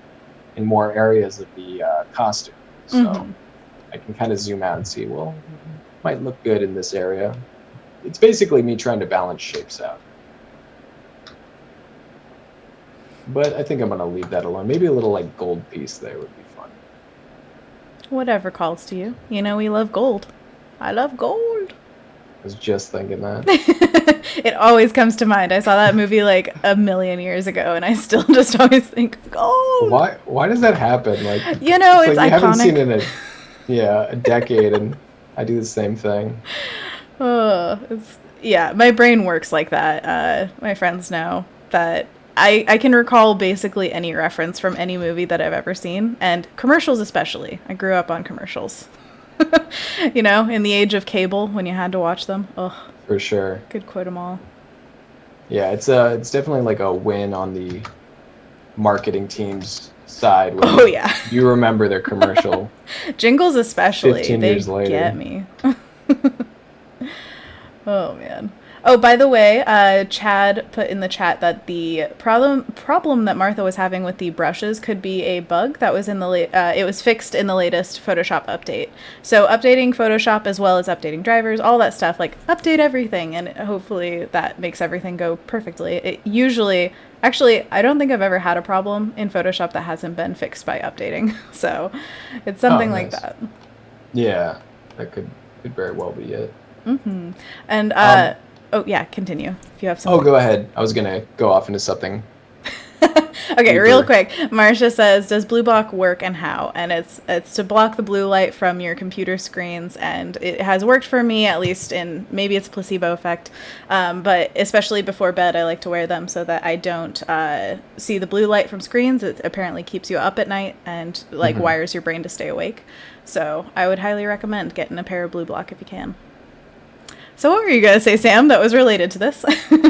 in more areas of the costume. So I can kind of zoom out and see, well, it might look good in this area. It's basically me trying to balance shapes out. But I think I'm going to leave that alone. Maybe a little like gold piece there would be fun. Whatever calls to you. We love gold. I love gold. I was just thinking that. It always comes to mind. I saw that movie like a million years ago, and I still just always think gold. Why does that happen? Like it's like iconic. You haven't seen it in a decade, and I do the same thing. My brain works like that. My friends know that I can recall basically any reference from any movie that I've ever seen, and commercials especially. I grew up on commercials. In the age of cable when you had to watch them. Ugh. For sure. Could quote them all. Yeah, it's definitely like a win on the marketing team's side Oh when yeah. you remember their commercial Jingles especially, 15 they years later. get me. Oh man. Oh, by the way, Chad put in the chat that the problem that Martha was having with the brushes could be a bug that was in the it was fixed in the latest Photoshop update. So updating Photoshop as well as updating drivers, all that stuff, like update everything, and hopefully that makes everything go perfectly. It usually, actually, I don't think I've ever had a problem in Photoshop that hasn't been fixed by updating. So it's Oh, something like nice. that. Yeah, that could very well be it. And Um, oh yeah, continue if you have oh, something. go ahead. I was gonna go off into something Okay, real deeper. quick. Marcia says, "Does blue block work and how?" And it's to block the blue light from your computer screens, and it has worked for me at least. In maybe it's a placebo effect, but especially before bed, I like to wear them so that I don't see the blue light from screens. It apparently keeps you up at night and like Mhm. wires your brain to stay awake. So I would highly recommend getting a pair of blue block if you can. So what were you gonna say, Sam? That was related to this.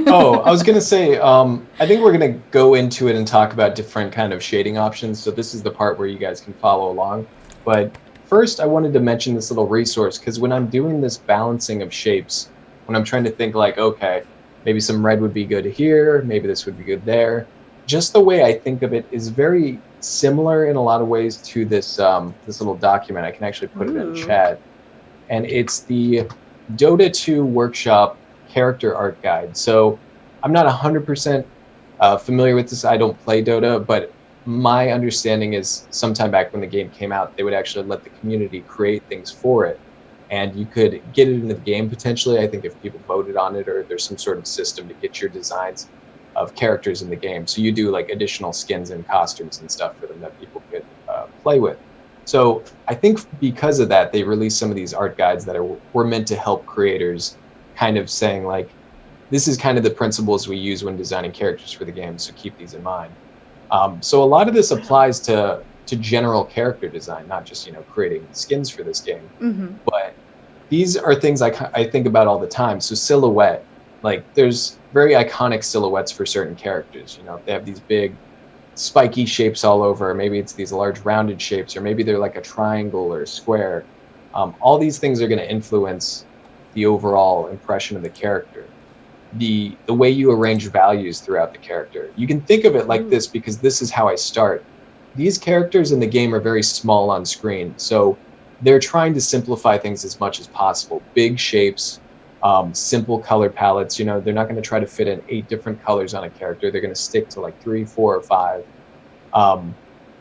Oh, I was gonna say, I think we're gonna go into it and talk about different kind of shading options. So this is the part where you guys can follow along. But first, I wanted to mention this little resource because when I'm doing this balancing of shapes, when I'm trying to think like, okay, maybe some red would be good here, maybe this would be good there. Just the way I think of it is very similar in a lot of ways to this little document. I can actually put it in Ooh. chat, and it's the Dota 2 Workshop Character Art Guide. So I'm not 100% familiar with this. I don't play Dota, but my understanding is sometime back when the game came out, they would actually let the community create things for it. And you could get it into the game potentially. I think if people voted on it, or there's some sort of system to get your designs of characters in the game. So you do like additional skins and costumes and stuff for them that people could play with. So I think because of that, they released some of these art guides that were meant to help creators, kind of saying like, this is kind of the principles we use when designing characters for the game, so keep these in mind. So a lot of this applies to general character design, not just creating skins for this game, but these are things I think about all the time. So silhouette, like there's very iconic silhouettes for certain characters. If they have these big spiky shapes all over, maybe it's these large rounded shapes, or maybe they're like a triangle or a square. All these things are going to influence the overall impression of the character. The way you arrange values throughout the character. You can think of it like Ooh. this because this is how I start. These characters in the game are very small on screen, so they're trying to simplify things as much as possible. Big shapes, simple color palettes. They're not going to try to fit in 8 different colors on a character. They're going to stick to like 3, 4, or 5. Um,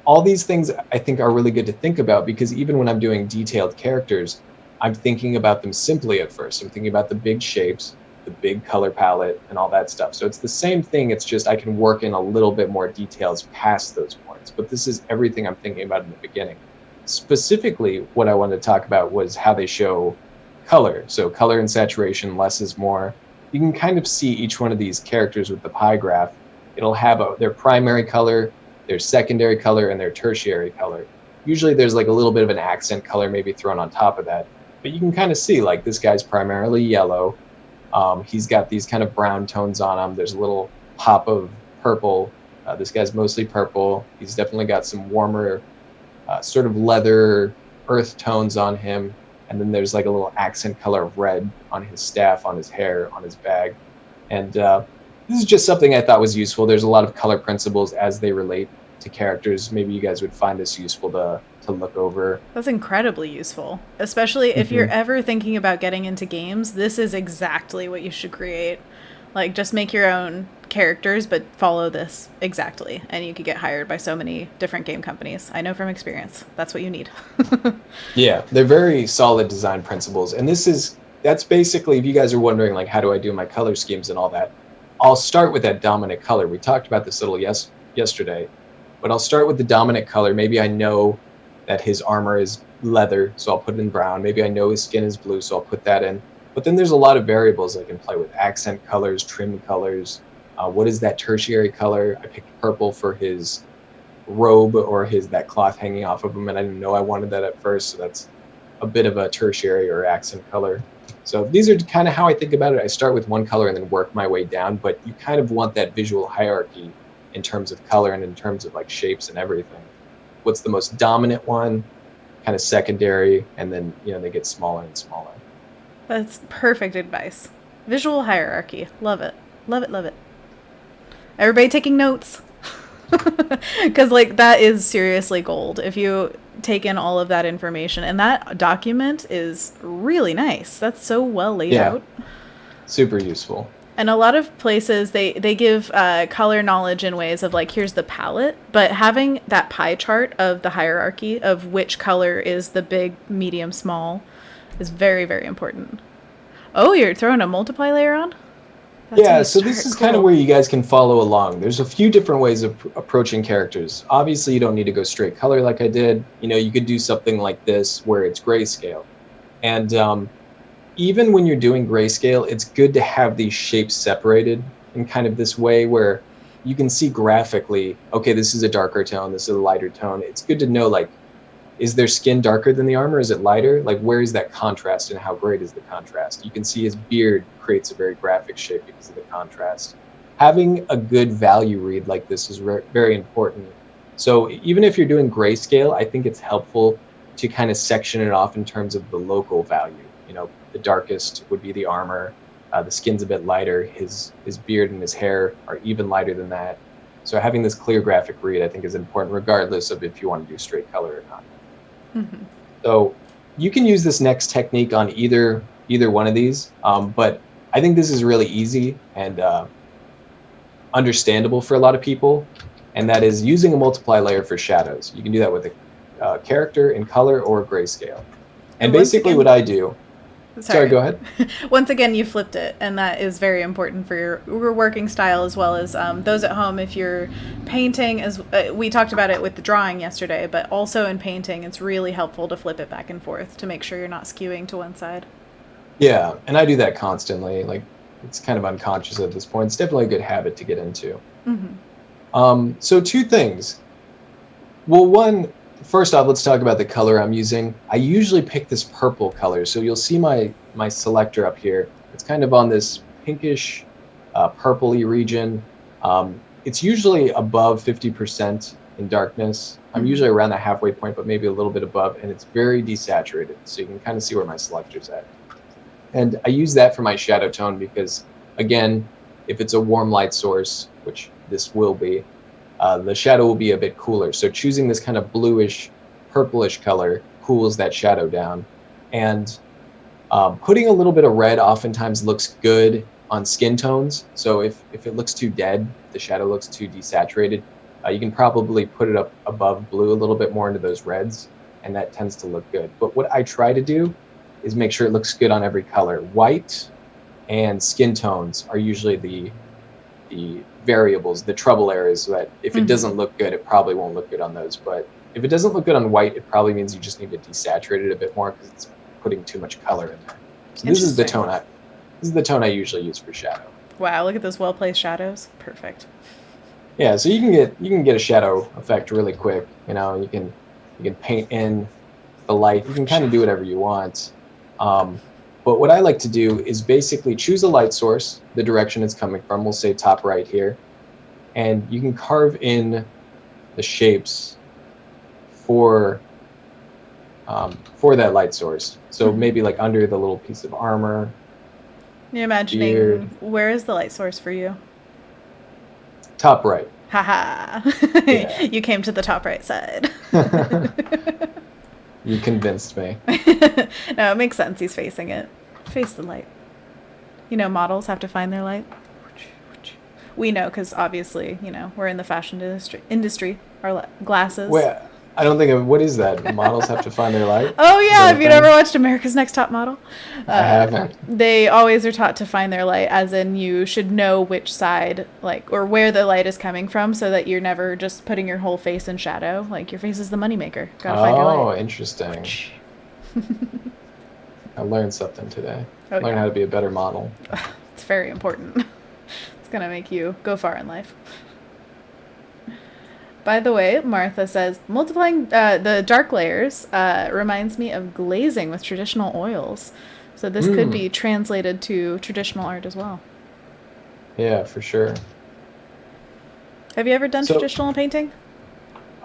all these things I think are really good to think about because even when I'm doing detailed characters, I'm thinking about them simply at first. I'm thinking about the big shapes, the big color palette, and all that stuff. So it's the same thing. It's just I can work in a little bit more details past those points. But this is everything I'm thinking about in the beginning. Specifically, what I wanted to talk about was how they show color. So color and saturation, less is more. You can kind of see each one of these characters with the pie graph. It'll have their primary color, their secondary color, and their tertiary color. Usually there's like a little bit of an accent color maybe thrown on top of that, but you can kind of see like this guy's primarily yellow. He's got these kind of brown tones on him. There's a little pop of purple. This guy's mostly purple. He's definitely got some warmer sort of leather earth tones on him. And then there's like a little accent color of red on his staff, on his hair, on his bag. And this is just something I thought was useful. There's a lot of color principles as they relate to characters. Maybe you guys would find this useful to look over. That's incredibly useful. Especially if you're Mm-hmm. ever thinking about getting into games, this is exactly what you should create. Like, just make your own characters, but follow this exactly. And you could get hired by so many different game companies. I know from experience. That's what you need. Yeah, they're very solid design principles. And that's basically, if you guys are wondering, like, how do I do my color schemes and all that, I'll start with that dominant color. We talked about this a little yesterday, but I'll start with the dominant color. Maybe I know that his armor is leather, so I'll put it in brown. Maybe I know his skin is blue, so I'll put that in. But then there's a lot of variables I can play with: accent colors, trim colors. What is that tertiary color? I picked purple for his robe or that cloth hanging off of him, and I didn't know I wanted that at first, so that's a bit of a tertiary or accent color. So these are kind of how I think about it. I start with one color and then work my way down, but you kind of want that visual hierarchy in terms of color and in terms of like shapes and everything. What's the most dominant one, kind of secondary, and then they get smaller and smaller. That's perfect advice. Visual hierarchy. Love it. Love it, love it. Everybody taking notes. Because, like, that is seriously gold. If you take in all of that information, and that document is really nice. That's so well laid out. Super useful. And a lot of places, they give color knowledge in ways of, like, here's the palette. But having that pie chart of the hierarchy of which color is the big, medium, small is very, very important. Oh, you're throwing a multiply layer on? That's so this is kind of where you guys can follow along. There's a few different ways of approaching characters. Obviously, you don't need to go straight color like I did. You could do something like this where it's grayscale. And even when you're doing grayscale, it's good to have these shapes separated in kind of this way where you can see graphically, okay, this is a darker tone, this is a lighter tone. It's good to know, like, is their skin darker than the armor? Is it lighter? Like, where is that contrast and how great is the contrast? You can see his beard creates a very graphic shape because of the contrast. Having a good value read like this is very important. So even if you're doing grayscale, I think it's helpful to kind of section it off in terms of the local value. The darkest would be the armor. The skin's a bit lighter. His beard and his hair are even lighter than that. So having this clear graphic read, I think, is important regardless of if you want to do straight color or not. Mm-hmm. So you can use this next technique on either one of these, but I think this is really easy and understandable for a lot of people, and that is using a multiply layer for shadows. You can do that with a character in color or grayscale. And basically what I do... Sorry, go ahead. Once again, you flipped it, and that is very important for your working style as well as those at home. If you're painting, as we talked about it with the drawing yesterday, but also in painting, it's really helpful to flip it back and forth to make sure you're not skewing to one side. Yeah, and I do that constantly. Like, it's kind of unconscious at this point. It's definitely a good habit to get into. Mm-hmm. So two things. Well, first off, let's talk about the color I'm using. I usually pick this purple color. So you'll see my selector up here. It's kind of on this pinkish, purpley region. It's usually above 50% in darkness. I'm usually around the halfway point, but maybe a little bit above, and it's very desaturated. So you can kind of see where my selector's at. And I use that for my shadow tone because, again, if it's a warm light source, which this will be, the shadow will be a bit cooler. So choosing this kind of bluish, purplish color cools that shadow down. And putting a little bit of red oftentimes looks good on skin tones. So if it looks too dead, the shadow looks too desaturated, you can probably put it up above blue a little bit more into those reds, and that tends to look good. But what I try to do is make sure it looks good on every color. White and skin tones are usually the variables, the trouble areas, so that if it doesn't look good, it probably won't look good on those. But if it doesn't look good on white, it probably means you just need to desaturate it a bit more because it's putting too much color in there. So this is the tone I usually use for shadow. Wow, look at those well-placed shadows. Perfect. Yeah, so you can get a shadow effect really quick. You can paint in the light. You can kind of do whatever you want. But what I like to do is basically choose a light source, the direction it's coming from. We'll say top right here. And you can carve in the shapes for that light source. So maybe like under the little piece of armor. You're imagining beard. Where is the light source for you? Top right. Haha. Yeah. You came to the top right side. You convinced me. No, it makes sense. He's facing it. Face the light. Models have to find their light. We know because obviously, we're in the fashion industry. Our glasses. Wait, I don't think what is that? Models have to find their light? Oh, yeah. Have you ever watched America's Next Top Model? I haven't. They always are taught to find their light, as in you should know which side, or where the light is coming from so that you're never just putting your whole face in shadow. Like, your face is the moneymaker. Gotta find your light. Oh, interesting. I learned something today. Learn how to be a better model. It's very important. It's going to make you go far in life. By the way, Martha says, multiplying the dark layers reminds me of glazing with traditional oils. So this could be translated to traditional art as well. Yeah, for sure. Have you ever done So, traditional painting?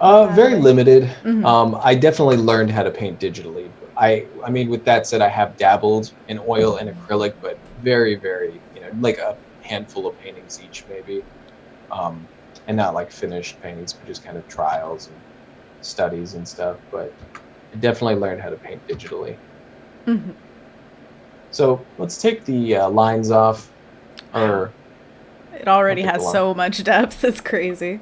very limited. Mm-hmm. I definitely learned how to paint digitally. I mean, with that said, I have dabbled in oil and acrylic, but very, very, like a handful of paintings each, maybe. Um, and not like finished paintings, but just kind of trials and studies and stuff. But I definitely learned how to paint digitally. Mm-hmm. So let's take the lines off, Wow. or It I'll already take the has line. so much depth. It's crazy.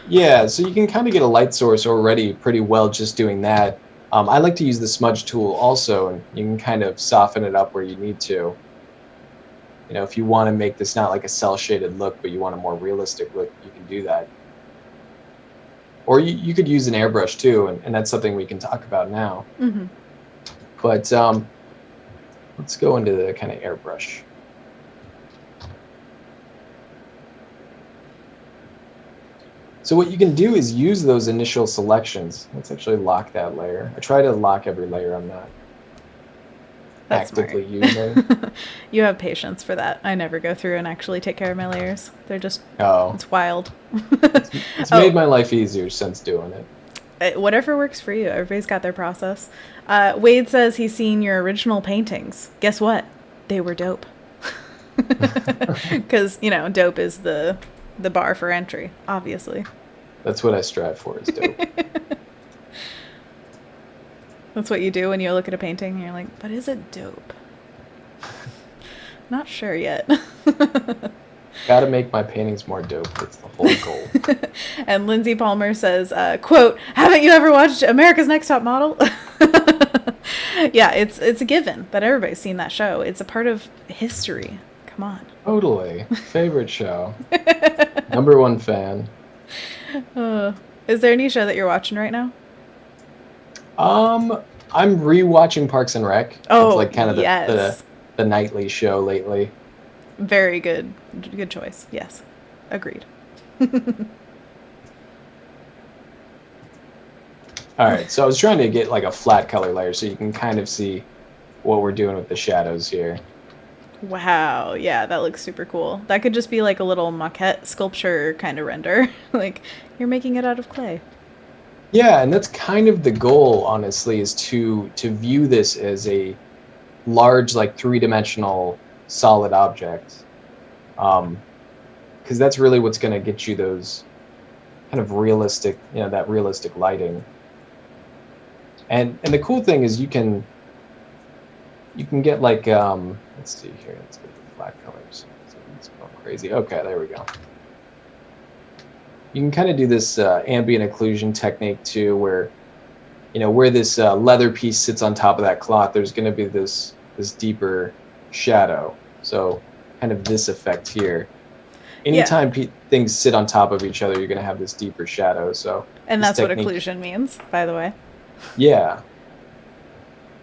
Yeah, so you can kind of get a light source already pretty well just doing that. I like to use the smudge tool also, and you can kind of soften it up where you need to. If you want to make this not like a cell shaded look, but you want a more realistic look, you can do that. Or you could use an airbrush too, and that's something we can talk about now. Mm-hmm. But let's go into the kind of airbrush. So what you can do is use those initial selections. Let's actually lock that layer. I try to lock every layer I'm not That's smart. actively using. You have patience for that. I never go through and actually take care of my layers. They're just, Oh, it's wild. it's Oh, made my life easier since doing it. whatever works for you. Everybody's got their process. Wade says he's seen your original paintings. Guess what? They were dope. Because, dope is the bar for entry, obviously. That's what I strive for, is dope. That's what you do when you look at a painting and you're like, but is it dope? Not sure yet. Got to make my paintings more dope. That's the whole goal. And Lindsay Palmer says, quote, haven't you ever watched America's Next Top Model? Yeah, it's a given that everybody's seen that show. It's a part of history. Come on. Totally. Favorite show. Number one fan. Is there any show that you're watching right now? I'm rewatching Parks and Rec. That's Oh, like kind of yes. the nightly show lately. Very good. Good choice. Yes. Agreed. All right, so I was trying to get like a flat color layer so you can kind of see what we're doing with the shadows here. Wow. Yeah, that looks super cool. That could just be like a little maquette sculpture kind of render. Like you're making it out of clay. Yeah, and that's kind of the goal, honestly, is to view this as a large, like three-dimensional solid object. Because that's really what's going to get you those kind of realistic, that realistic lighting. And the cool thing is you can get like let's see here, let's get the flat colors. It's going crazy. Okay, there we go. You can kind of do this ambient occlusion technique too, where where this leather piece sits on top of that cloth, there's going to be this deeper shadow. So kind of this effect here. Anytime Yeah. things sit on top of each other, you're going to have this deeper shadow. So And this that's what technique, occlusion means, by the way. yeah,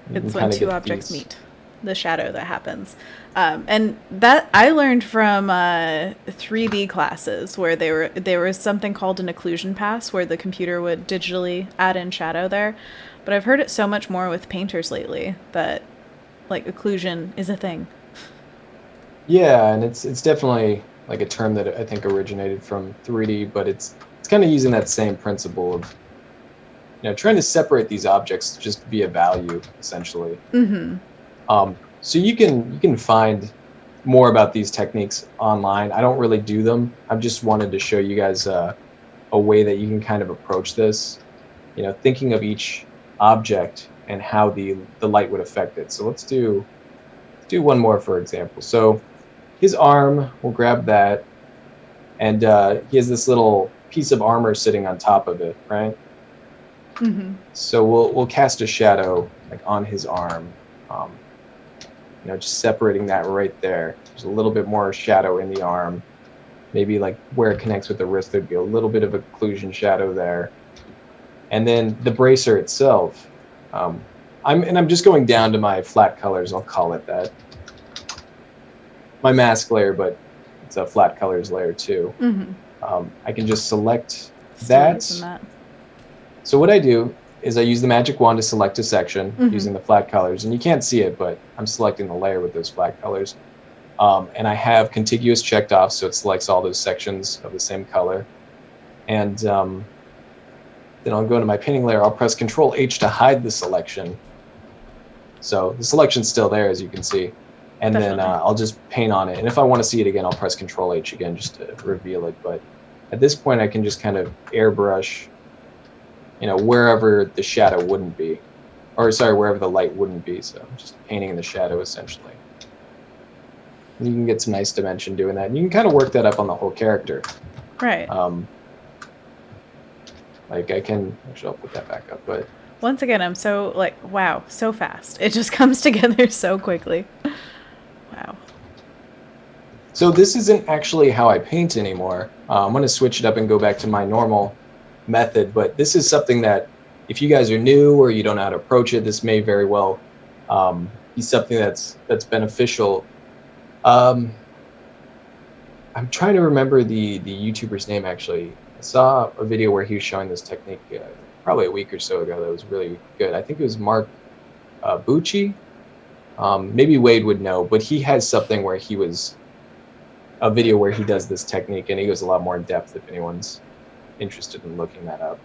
you can It's when kind of two get objects these. meet, the shadow that happens. And that I learned from 3D classes where there was something called an occlusion pass where the computer would digitally add in shadow there. But I've heard it so much more with painters lately that like occlusion is a thing. Yeah, and it's definitely like a term that I think originated from 3D, but it's kind of using that same principle of trying to separate these objects just via value, essentially. Mm-hmm. So you can find more about these techniques online. I don't really do them. I've just wanted to show you guys a way that you can kind of approach this. Thinking of each object and how the light would affect it. So let's do one more, for example. So his arm, we'll grab that, and he has this little piece of armor sitting on top of it, right? Mm-hmm. So we'll cast a shadow like on his arm, just separating that right there. There's a little bit more shadow in the arm, maybe like where it connects with the wrist. There'd be a little bit of occlusion shadow there, and then the bracer itself. I'm just going down to my flat colors. I'll call it that. My mask layer, but it's a flat colors layer too. Mm-hmm. I can just select Still using that. So what I do is I use the magic wand to select a section Mm-hmm. using the flat colors, and you can't see it, but I'm selecting the layer with those flat colors. And I have contiguous checked off, so it selects all those sections of the same color. And then I'll go into my painting layer. I'll press Control H to hide the selection. So the selection's still there, as you can see. And Definitely. then I'll just paint on it. And if I want to see it again, I'll press Control H again just to reveal it. But at this point, I can just kind of airbrush, wherever the shadow wouldn't be. Or sorry, wherever the light wouldn't be. So I'm just painting in the shadow, essentially. And you can get some nice dimension doing that. And you can kind of work that up on the whole character. Right. Like I can, actually I'll put that back up, but once again, I'm so like, wow, so fast. It just comes together so quickly. Wow. So this isn't actually how I paint anymore. I'm going to switch it up and go back to my normal method, but this is something that if you guys are new or you don't know how to approach it, this may very well be something that's beneficial. I'm trying to remember the YouTuber's name, actually. I saw a video where he was showing this technique probably a week or so ago that was really good. I think it was Mark Bucci. Maybe Wade would know, but he has something where a video where he does this technique, and he goes a lot more in depth if anyone's interested in looking that up.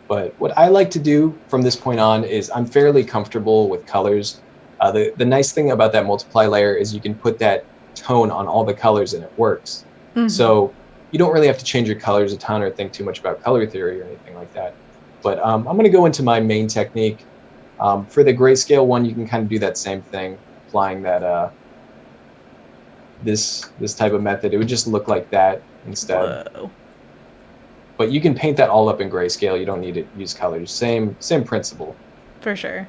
But what I like to do from this point on is I'm fairly comfortable with colors. The nice thing about that multiply layer is you can put that tone on all the colors and it works. Mm-hmm. So you don't really have to change your colors a ton or think too much about color theory or anything like that. But I'm going to go into my main technique. For the grayscale one, you can kind of do that same thing, applying that this type of method. It would just look like that instead. Whoa. But you can paint that all up in grayscale. You don't need to use colors. Same principle. For sure.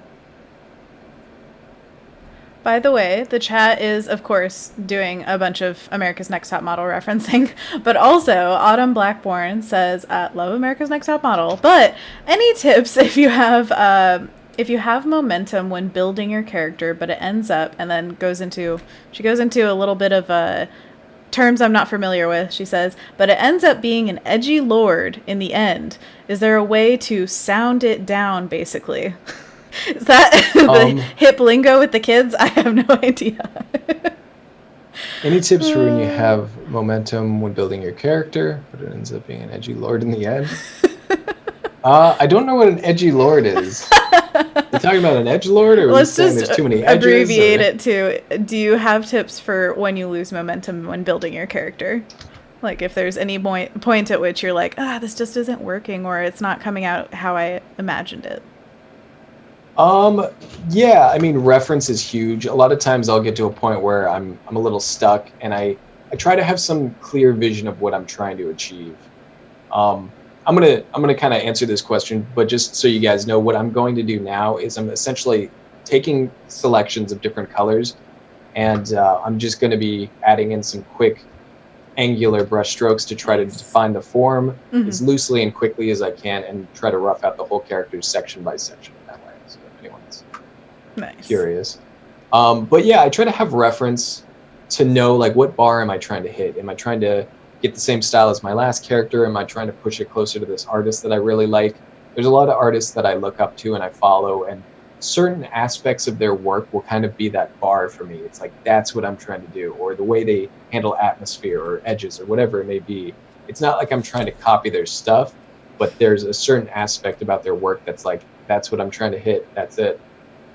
By the way, the chat is, of course, doing a bunch of America's Next Top Model referencing, but also Autumn Blackburn says, love America's Next Top Model, but any tips if you have momentum when building your character, but it ends up, and then she goes into a little bit of terms I'm not familiar with, she says, but it ends up being an edgy lord in the end. Is there a way to sound it down, basically? Is that the hip lingo with the kids? I have no idea. Any tips for when you have momentum when building your character, but it ends up being an edgy lord in the end? I don't know what an edgy lord is. You talking about an edgelord, or let's just there's too many edges, abbreviate it to, do you have tips for when you lose momentum when building your character? Like if there's any point at which you're like, this just isn't working, or it's not coming out how I imagined it. Yeah, I mean, reference is huge. A lot of times I'll get to a point where I'm a little stuck, and I try to have some clear vision of what I'm trying to achieve. I'm gonna kind of answer this question, but just so you guys know, what I'm going to do now is I'm essentially taking selections of different colors, and I'm just going to be adding in some quick angular brush strokes to try to define the form as loosely and quickly as I can, and try to rough out the whole character section by section that way. So if anyone's curious, but yeah, I try to have reference to know like what bar am I trying to hit? Am I trying to get the same style as my last character? Am I trying to push it closer to this artist that I really like? There's a lot of artists that I look up to and I follow, and certain aspects of their work will kind of be that bar for me. It's like, that's what I'm trying to do, or the way they handle atmosphere or edges or whatever it may be. It's not like I'm trying to copy their stuff, but there's a certain aspect about their work that's like, that's what I'm trying to hit, that's it.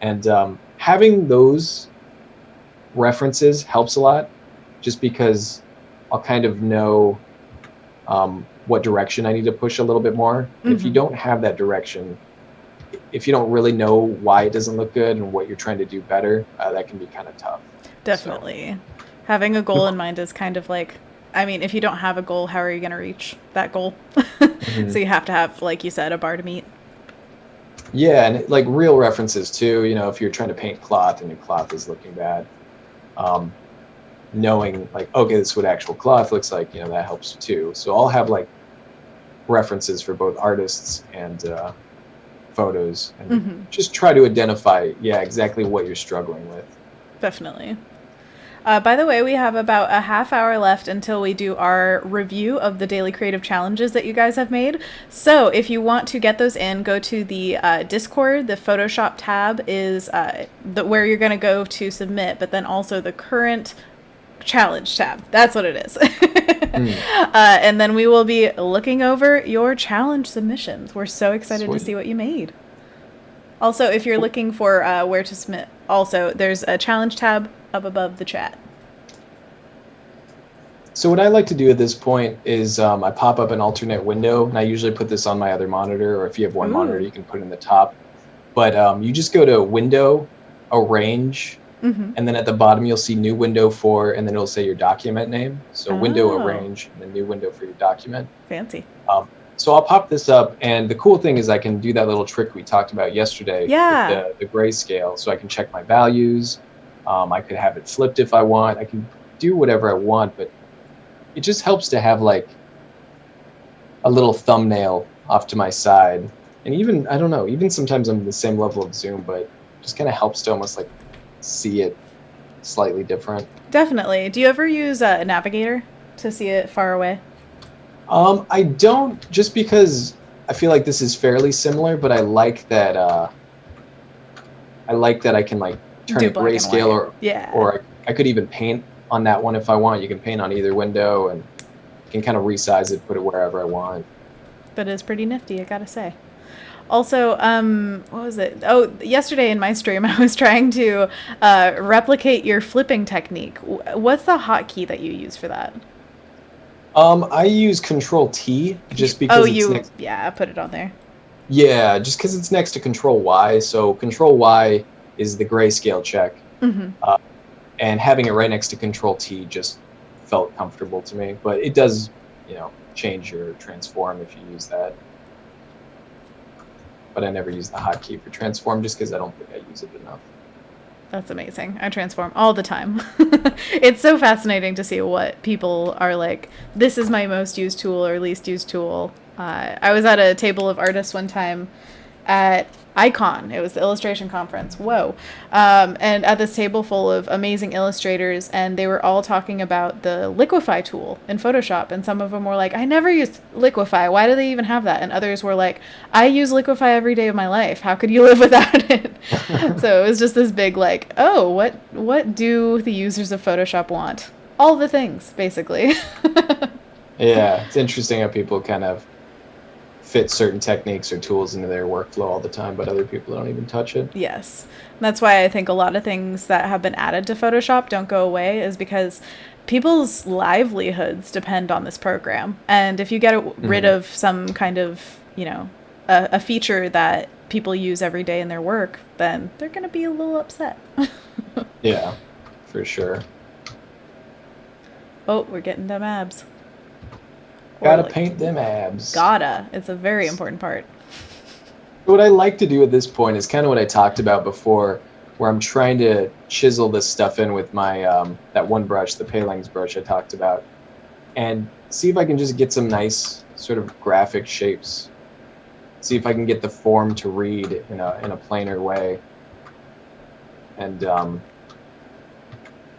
And having those references helps a lot, just because I'll kind of know what direction I need to push a little bit more. If you don't have that direction, if you don't really know why it doesn't look good and what you're trying to do better, that can be kind of tough. Definitely. So, having a goal in mind is kind of like, I mean, if you don't have a goal, how are you going to reach that goal? So you have to have, like you said, a bar to meet. Yeah, and like real references too, if you're trying to paint cloth and your cloth is looking bad, knowing like, okay, this is what actual cloth looks like, that helps too. So I'll have like references for both artists and photos, and just try to identify exactly what you're struggling with. Definitely. By the way, we have about a half hour left until we do our review of the daily creative challenges that you guys have made. So if you want to get those in, go to the Discord. The Photoshop tab is where you're going to go to submit, but then also the current challenge tab. That's what it is. Mm, And then we will be looking over your challenge submissions. We're so excited to sweet. see what you made. Also, if you're looking for where to submit, also there's a challenge tab up above the chat. So what I like to do at this point is I pop up an alternate window, and I usually put this on my other monitor, or if you have one monitor, Ooh. you can put it in the top. But you just go to Window, Arrange, Mm-hmm. and then at the bottom you'll see New Window for, and then it'll say your document name. So Window, Oh, Arrange, and then New Window for your document. fancy. So I'll pop this up, and the cool thing is I can do that little trick we talked about yesterday Yeah. with the grayscale. So I can check my values. I could have it flipped if I want. I can do whatever I want, but it just helps to have like a little thumbnail off to my side. And even, I don't know, even sometimes I'm the same level of zoom, but it just kind of helps to almost like see it slightly different. Definitely. Do you ever use a navigator to see it far away? I don't, just because I feel like this is fairly similar, but I like that I can like turn Do it black and grayscale, white. Yeah. or I could even paint on that one if I want. You can paint on either window, and you can kind of resize it, put it wherever I want. But it's pretty nifty, I gotta say. Also, what was it? Oh, yesterday in my stream, I was trying to replicate your flipping technique. What's the hotkey that you use for that? I use Control T just Oh, because it's next. yeah, I put it on there. Yeah, just because it's next to Control Y. So Control Y is the grayscale check, Mm-hmm. and having it right next to Control T just felt comfortable to me. But it does, change your transform if you use that. But I never use the hotkey for transform just because I don't think I use it enough. That's amazing. I transform all the time. It's so fascinating to see what people are like. This is my most used tool or least used tool. I was at a table of artists one time at Icon. It was the illustration conference. Whoa. And at this table full of amazing illustrators, and they were all talking about the liquify tool in Photoshop. And some of them were like, I never used liquify. Why do they even have that? And others were like, I use liquify every day of my life. How could you live without it? So it was just this big like, oh, what do the users of Photoshop want? All the things, basically. Yeah, it's interesting how people kind of fit certain techniques or tools into their workflow all the time, but other people don't even touch it. Yes. That's why I think a lot of things that have been added to Photoshop don't go away, is because people's livelihoods depend on this program. And if you get rid of some kind of, a feature that people use every day in their work, then they're going to be a little upset. Yeah, for sure. Oh, we're getting them abs. Gotta paint them abs. Gotta. It's a very important part. What I like to do at this point is kind of what I talked about before, where I'm trying to chisel this stuff in with my that one brush, the Palings brush I talked about, and see if I can just get some nice sort of graphic shapes. See if I can get the form to read in a plainer way. And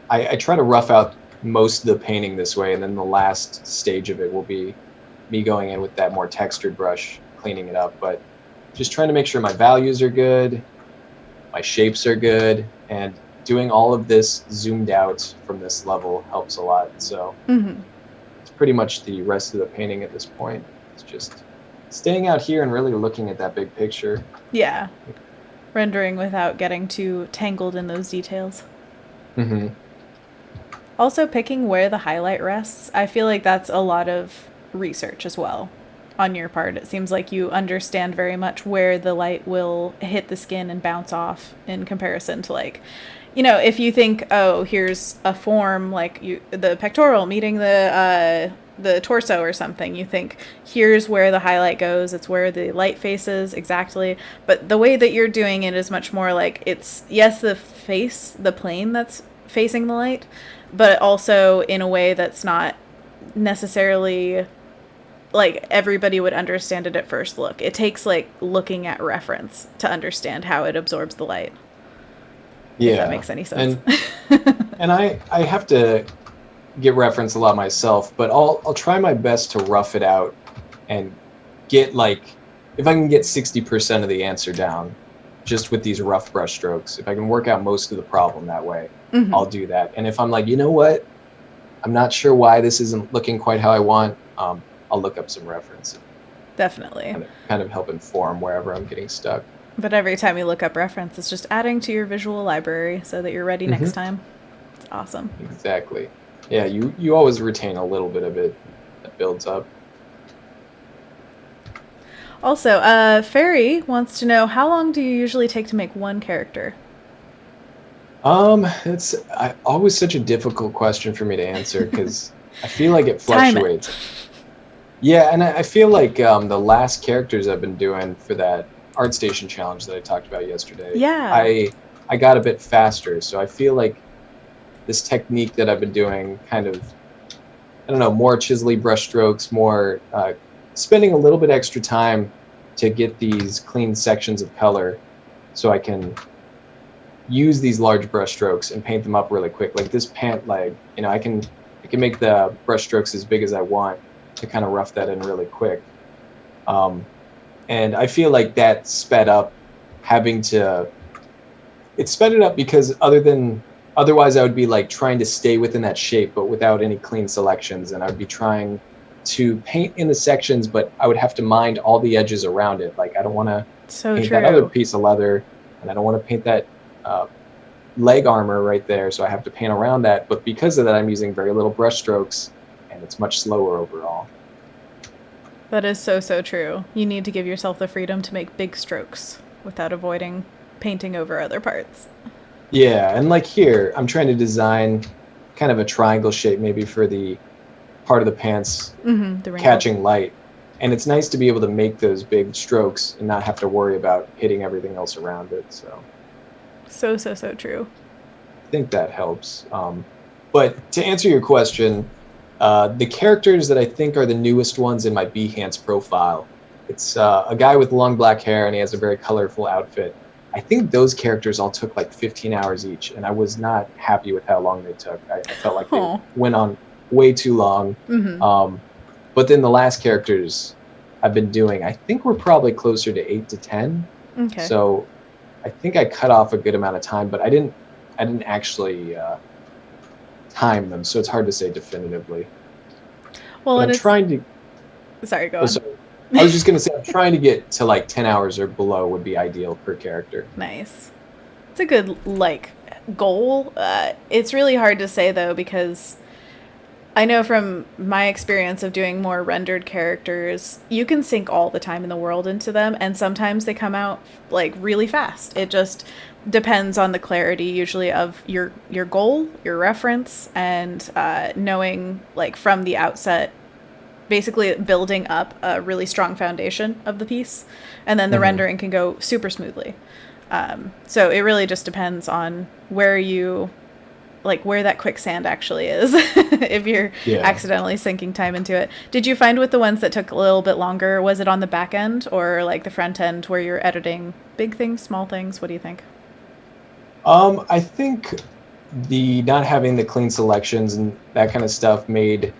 I try to rough out most of the painting this way, and then the last stage of it will be me going in with that more textured brush, cleaning it up. But just trying to make sure my values are good, my shapes are good, and doing all of this zoomed out from this level helps a lot. So it's pretty much the rest of the painting at this point. It's just staying out here and really looking at that big picture. Yeah. Rendering without getting too tangled in those details. Mm-hmm. Also, picking where the highlight rests, I feel like that's a lot of research as well on your part. It seems like you understand very much where the light will hit the skin and bounce off in comparison to, like, if you think, oh, here's a form like the pectoral meeting the torso or something, you think here's where the highlight goes, it's where the light faces exactly. But the way that you're doing it is much more like, it's, yes, the plane that's facing the light, but also in a way that's not necessarily like everybody would understand it at first look. It takes like looking at reference to understand how it absorbs the light. Yeah, if that makes any sense. And I have to get reference a lot myself, but I'll try my best to rough it out and get, like, if I can get 60% of the answer down just with these rough brush strokes, if I can work out most of the problem that way, I'll do that. And if I'm like, you know what, I'm not sure why this isn't looking quite how I want. I'll look up some reference and Definitely. kind of help inform wherever I'm getting stuck. But every time you look up reference, it's just adding to your visual library so that you're ready next time. It's awesome. Exactly. Yeah, you always retain a little bit of it that builds up. Also, Fairy wants to know, how long do you usually take to make one character? It's always such a difficult question for me to answer because I feel like it Time it. fluctuates. Yeah, and I feel like the last characters I've been doing for that ArtStation challenge that I talked about yesterday, Yeah. I got a bit faster. So I feel like this technique that I've been doing, kind of, I don't know, more chiselly brush strokes, more spending a little bit extra time to get these clean sections of color, so I can use these large brush strokes and paint them up really quick. Like this pant leg, I can make the brush strokes as big as I want to kind of rough that in really quick. And I feel like that sped up it sped it up because otherwise I would be like trying to stay within that shape, but without any clean selections. And I would be trying to paint in the sections, but I would have to mind all the edges around it. Like I don't want to paint that other piece of leather, and I don't want to paint that leg armor right there, so I have to paint around that. But because of that, I'm using very little brush strokes, and it's much slower overall. That is so, so true. You need to give yourself the freedom to make big strokes without avoiding painting over other parts. Yeah, and like here, I'm trying to design kind of a triangle shape maybe for the part of the pants catching light. And it's nice to be able to make those big strokes and not have to worry about hitting everything else around it. So true. I think that helps. But to answer your question, the characters that I think are the newest ones in my Behance profile, it's a guy with long black hair, and he has a very colorful outfit. I think those characters all took like 15 hours each, and I was not happy with how long they took. I felt like they went on way too long. But then the last characters I've been doing, I think we're probably closer to 8 to 10. Okay. So I think I cut off a good amount of time, but I didn't actually time them, so it's hard to say definitively. Well, but I'm trying to. Sorry, go on. I was just gonna say I'm trying to get to like 10 hours or below would be ideal per character. Nice. It's a good goal. It's really hard to say though, because I know from my experience of doing more rendered characters, you can sink all the time in the world into them, and sometimes they come out like really fast. It just depends on the clarity usually of your goal, your reference, and knowing like from the outset, basically building up a really strong foundation of the piece, and then the rendering can go super smoothly. So it really just depends on where that quicksand actually is, if you're accidentally sinking time into it. Did you find with the ones that took a little bit longer, was it on the back end or like the front end where you're editing big things, small things? What do you think? I think the not having the clean selections and that kind of stuff made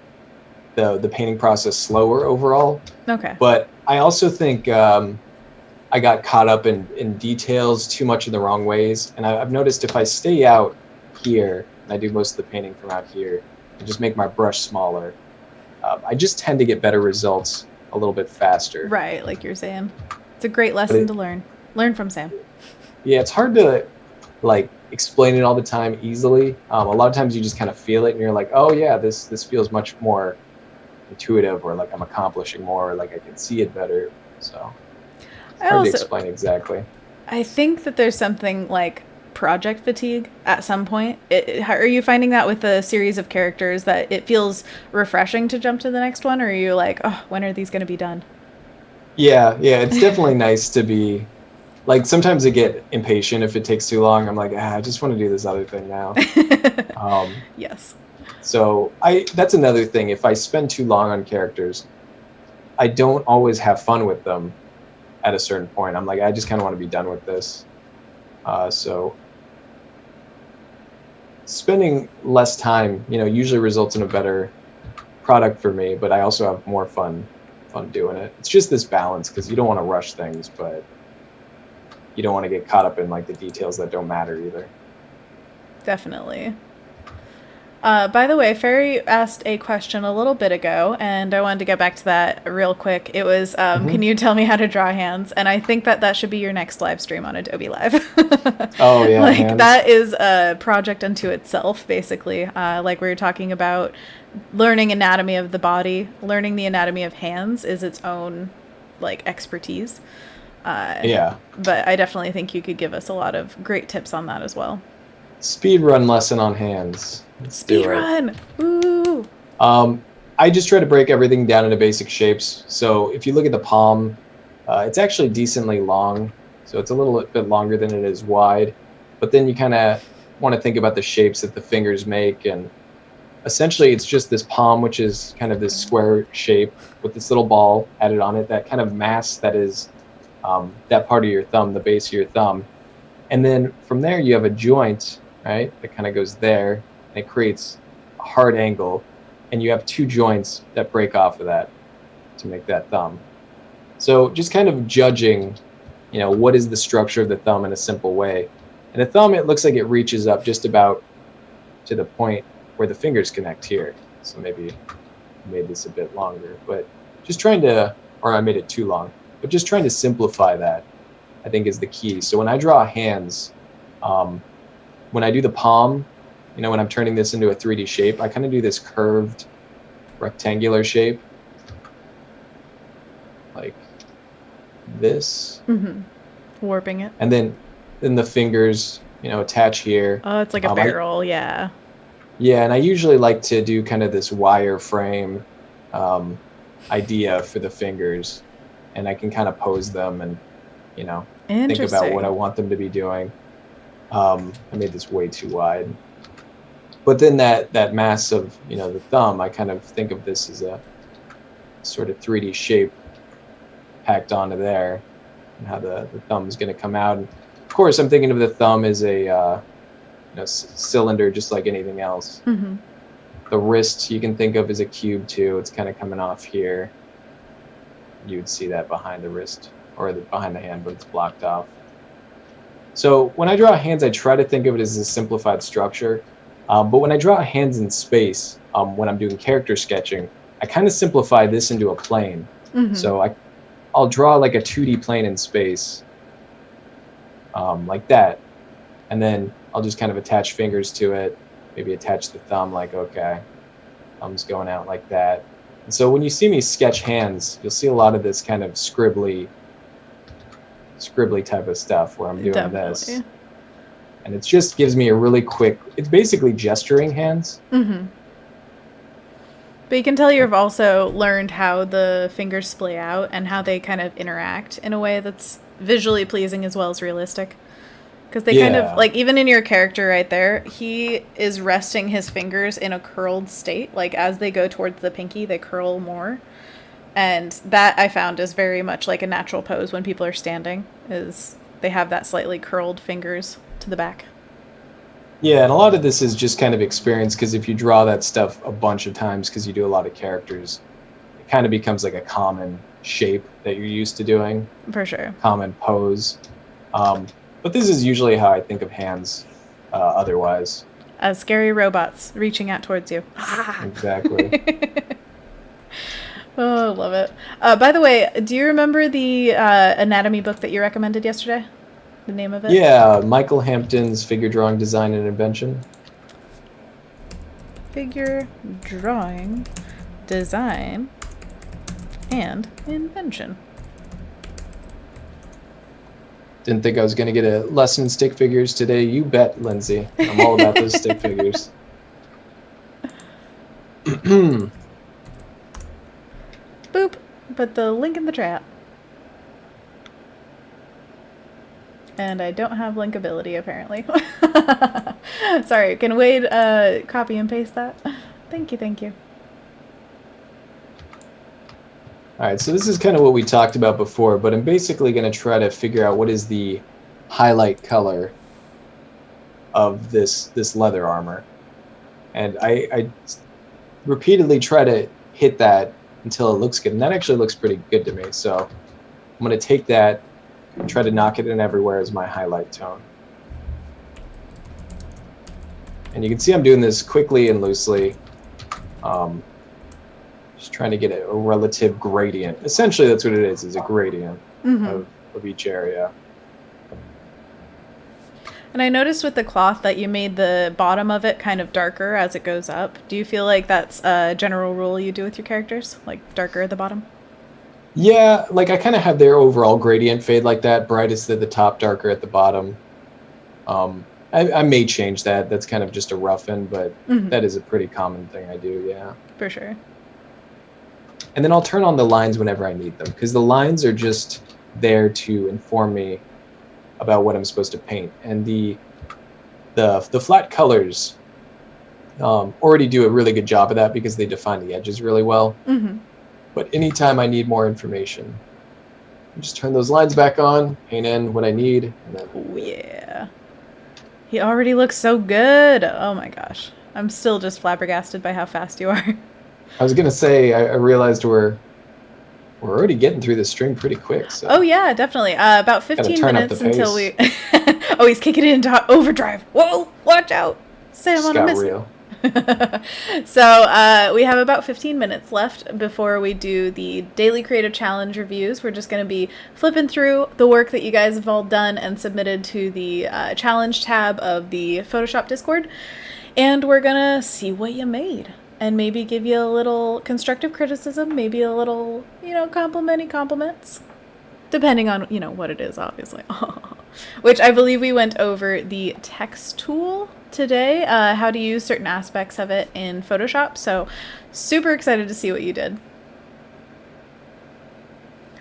the painting process slower overall. Okay. But I also think I got caught up in details too much in the wrong ways. And I've noticed if I stay out here, and I do most of the painting from out here, and just make my brush smaller, I just tend to get better results a little bit faster. Right, like you're saying. It's a great lesson to learn. Learn from Sam. Yeah, it's hard to like explain it all the time easily. A lot of times you just kind of feel it and you're like, oh yeah, this feels much more intuitive, or like I'm accomplishing more, or like I can see it better. So it's hard to explain exactly. I think that there's something like project fatigue at some point. Are you finding that with a series of characters that it feels refreshing to jump to the next one, or are you like, oh, when are these going to be done? Yeah, it's definitely nice to be like, sometimes I get impatient if it takes too long. I'm like, I just want to do this other thing now. Yes. So that's another thing. If I spend too long on characters, I don't always have fun with them at a certain point. I'm like, I just kind of want to be done with this. So spending less time, usually results in a better product for me, but I also have more fun doing it. It's just this balance, because you don't want to rush things, but you don't want to get caught up in like the details that don't matter either. Definitely. By the way, Ferry asked a question a little bit ago, and I wanted to get back to that real quick. It was, Hmm. can you tell me how to draw hands? And I think that that should be your next live stream on Adobe Live. Oh yeah, Like, hands. that is a project unto itself, basically. Like we were talking about learning anatomy of the body, learning the anatomy of hands is its own, like, expertise. Uh, Yeah. but I definitely think you could give us a lot of great tips on that as well. Speed run lesson on hands. Let's Speed do it. run! Ooh! Um, I just try to break everything down into basic shapes. So if you look at the palm, it's actually decently long. So it's a little bit longer than it is wide. But then you kind of want to think about the shapes that the fingers make. And essentially, it's just this palm, which is kind of this square shape with this little ball added on it, that kind of mass that is that part of your thumb, the base of your thumb. And then from there, you have a joint, right, that kind of goes there, and it creates a hard angle. And you have two joints that break off of that to make that thumb. So just kind of judging, what is the structure of the thumb in a simple way. And the thumb, it looks like it reaches up just about to the point where the fingers connect here. So maybe I made this a bit longer, but just trying to, or I made it too long, but just trying to simplify that, I think, is the key. So when I draw hands, um, when I do the palm, when I'm turning this into a 3D shape, I kind of do this curved rectangular shape like this. Mm-hmm. Warping it. And then the fingers, attach here. Oh, it's like a I barrel, yeah. Yeah, and I usually like to do kind of this wireframe um, idea for the fingers, and I can kind of pose them and think about what I Interesting. want them to be doing. I made this way too wide, but then that mass of the thumb, I kind of think of this as a sort of 3D shape packed onto there, and how the thumb is going to come out. And of course, I'm thinking of the thumb as a cylinder, just like anything else. Mm-hmm. The wrist you can think of as a cube too. It's kind of coming off here. You would see that behind the wrist or behind the hand, but it's blocked off. So when I draw hands, I try to think of it as a simplified structure. But when I draw hands in space, when I'm doing character sketching, I kind of simplify this into a plane. Mm-hmm. So I'll draw like a 2D plane in space, like that. And then I'll just kind of attach fingers to it, maybe attach the thumb, like, okay, thumb's going out like that. And so when you see me sketch hands, you'll see a lot of this kind of scribbly type of stuff where I'm doing this. Definitely. And it just gives me a really quick, it's basically gesturing hands. Mm-hmm. But you can tell you've also learned how the fingers splay out and how they kind of interact in a way that's visually pleasing as well as realistic. Because they kind of, Yeah. like, even in your character right there, he is resting his fingers in a curled state. Like, as they go towards the pinky, they curl more. And that I found is very much like a natural pose when people are standing, is they have that slightly curled fingers to the back. Yeah, and a lot of this is just kind of experience, because if you draw that stuff a bunch of times because you do a lot of characters, it kind of becomes like a common shape that you're used to doing, For sure. common pose. But this is usually how I think of hands otherwise. As scary robots reaching out towards you. Exactly. Oh, love it. By the way, do you remember the anatomy book that you recommended yesterday? The name of it? Yeah, Michael Hampton's Figure Drawing Design and Invention. Figure drawing, design, and invention. Didn't think I was going to get a lesson in stick figures today. You bet, Lindsay. I'm all about those stick figures. Boop. Put the link in the chat. And I don't have linkability, apparently. Sorry, can Wade copy and paste that? Thank you, thank you. All right, so this is kind of what we talked about before, but I'm basically going to try to figure out what is the highlight color of this leather armor. And I repeatedly try to hit that until it looks good, and that actually looks pretty good to me. So I'm going to take that and try to knock it in everywhere as my highlight tone. And you can see I'm doing this quickly and loosely. Just trying to get a relative gradient. Essentially, that's what it is a gradient of each area. And I noticed with the cloth that you made the bottom of it kind of darker as it goes up. Do you feel like that's a general rule you do with your characters? Like darker at the bottom? Yeah, like I kind of have their overall gradient fade like that, brightest at the top, darker at the bottom. I may change that. That's kind of just a roughen, but that is a pretty common thing I do, yeah. For sure. And then I'll turn on the lines whenever I need them, because the lines are just there to inform me about what I'm supposed to paint. And the flat colors already do a really good job of that because they define the edges really well. But anytime I need more information, I just turn those lines back on, paint in what I need. And then oh, yeah. He already looks so good. Oh my gosh. I'm still just flabbergasted by how fast you are. I was going to say, I realized we're already getting through this string pretty quick. So. Oh, yeah, definitely. About 15 minutes until we... oh, he's kicking it into overdrive. Whoa, watch out. Sam on a missile. Real. So we have about 15 minutes left before we do the Daily Creative Challenge reviews. We're just going to be flipping through the work that you guys have all done and submitted to the challenge tab of the Photoshop Discord. And we're going to see what you made. And maybe give you a little constructive criticism, maybe a little, complimenty compliments. Depending on, what it is, obviously. Which I believe we went over the text tool today, how to use certain aspects of it in Photoshop. So super excited to see what you did.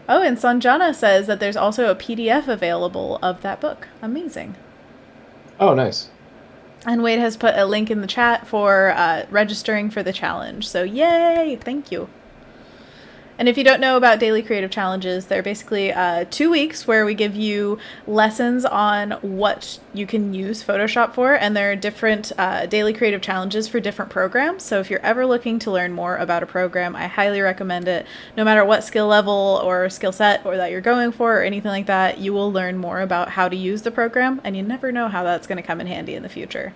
Oh, and Sanjana says that there's also a PDF available of that book. Amazing. Oh, nice. And Wade has put a link in the chat for registering for the challenge. So yay! Thank you. And if you don't know about Daily Creative Challenges, they're basically 2 weeks where we give you lessons on what you can use Photoshop for, and there are different Daily Creative Challenges for different programs. So if you're ever looking to learn more about a program, I highly recommend it. No matter what skill level or skill set or that you're going for or anything like that, you will learn more about how to use the program, and you never know how that's going to come in handy in the future.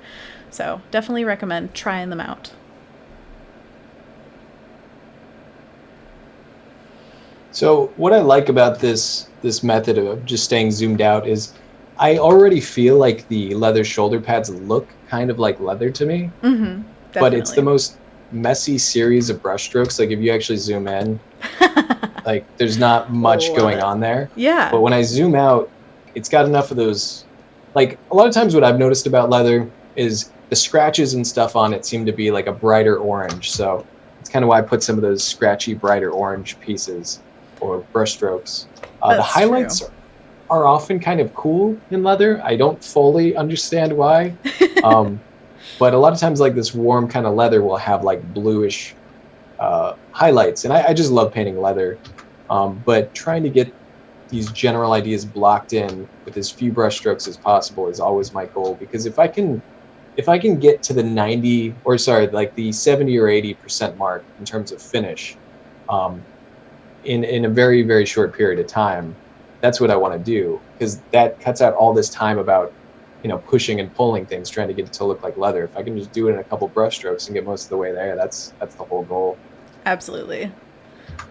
So definitely recommend trying them out. So what I like about this method of just staying zoomed out is I already feel like the leather shoulder pads look kind of like leather to me. But it's the most messy series of brushstrokes. Like if you actually zoom in, like there's not much going on there. Yeah. But when I zoom out, it's got enough of those. Like a lot of times what I've noticed about leather is the scratches and stuff on it seem to be like a brighter orange. So it's kind of why I put some of those scratchy, brighter orange pieces or brushstrokes. The highlights are often kind of cool in leather. I don't fully understand why. But a lot of times like this warm kind of leather will have like bluish highlights. And I just love painting leather. But trying to get these general ideas blocked in with as few brushstrokes as possible is always my goal. Because if I can get to the 70 or 80% mark in terms of finish, in a very, very short period of time, that's what I want to do, because that cuts out all this time about, pushing and pulling things, trying to get it to look like leather. If I can just do it in a couple brush strokes and get most of the way there, that's the whole goal. Absolutely.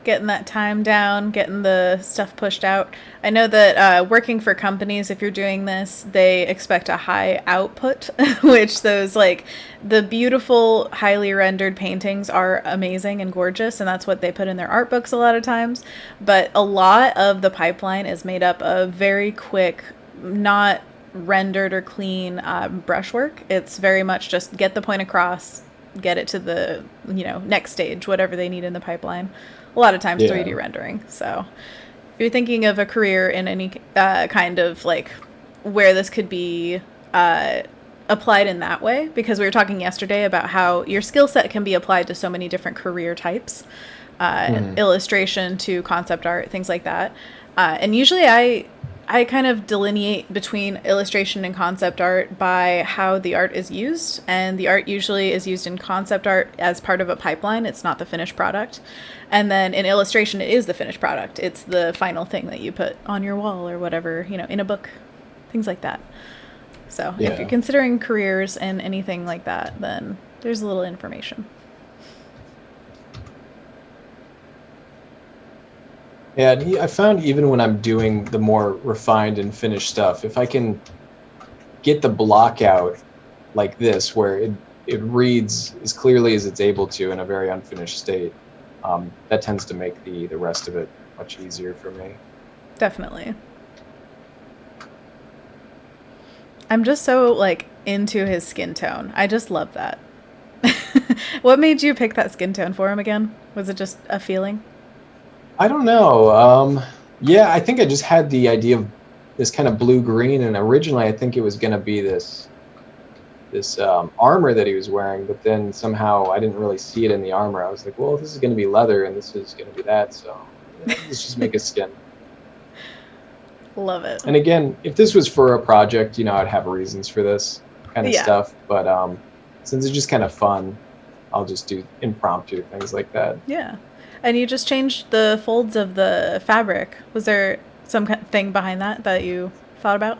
Getting that time down, getting the stuff pushed out. I know that working for companies, if you're doing this, they expect a high output, which those the beautiful, highly rendered paintings are amazing and gorgeous, and that's what they put in their art books a lot of times. But a lot of the pipeline is made up of very quick, not rendered or clean brushwork. It's very much just get the point across, get it to the next stage, whatever they need in the pipeline. A lot of times 3D rendering. So if you're thinking of a career in any kind of where this could be applied in that way, because we were talking yesterday about how your skill set can be applied to so many different career types, illustration to concept art, things like that. And usually I kind of delineate between illustration and concept art by how the art is used, and the art usually is used in concept art as part of a pipeline. It's not the finished product. And then in illustration, it is the finished product. It's the final thing that you put on your wall or whatever, in a book, things like that. So if you're considering careers in anything like that, then there's a little information. Yeah, and I found even when I'm doing the more refined and finished stuff, if I can get the block out like this, where it reads as clearly as it's able to in a very unfinished state, that tends to make the rest of it much easier for me. Definitely. I'm just so, like, into his skin tone. I just love that. What made you pick that skin tone for him again? Was it just a feeling? I don't know. Yeah, I think I just had the idea of this kind of blue-green, and originally I think it was going to be this armor that he was wearing, but then somehow I didn't really see it in the armor. I was like, well, this is going to be leather, and this is going to be that, so let's just make a skin. Love it. And again, if this was for a project, I'd have reasons for this kind of stuff, but since it's just kind of fun, I'll just do impromptu things like that. Yeah. And you just changed the folds of the fabric. Was there some thing behind that you thought about?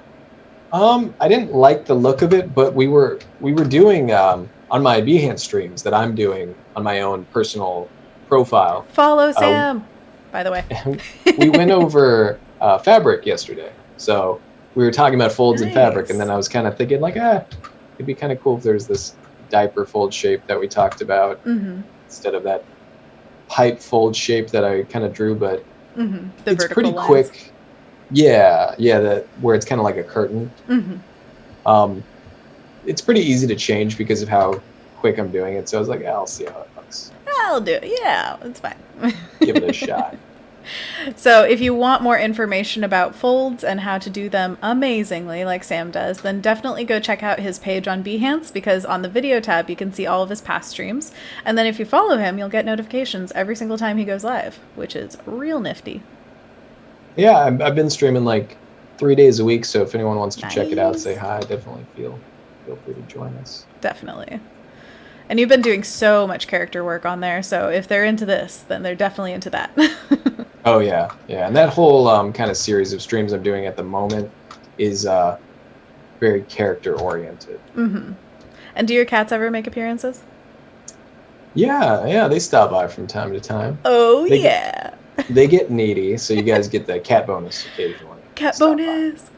I didn't like the look of it, but we were doing on my Behance streams that I'm doing on my own personal profile. Follow Sam, by the way. We went over fabric yesterday, so we were talking about folds in fabric, and then I was kind of thinking like, it'd be kind of cool if there's this diaper fold shape that we talked about instead of that pipe fold shape that I kind of drew, but it's pretty lines. Quick. Yeah, that where it's kind of like a curtain. It's pretty easy to change because of how quick I'm doing it. So I was like, I'll see how it looks. I'll do it. Yeah, it's fine. Give it a shot. So if you want more information about folds and how to do them amazingly like Sam does, then definitely go check out his page on Behance, because on the video tab you can see all of his past streams. And then if you follow him, you'll get notifications every single time he goes live, which is real nifty. Yeah, I've been streaming like 3 days a week, so if anyone wants to check it out, say hi. Definitely feel free to join us. Definitely. And you've been doing so much character work on there, so if they're into this, then they're definitely into that. Oh, yeah. And that whole kind of series of streams I'm doing at the moment is very character-oriented. And do your cats ever make appearances? Yeah, they stop by from time to time. Oh, They get needy, so you guys get the cat bonus occasionally. Cat bonus!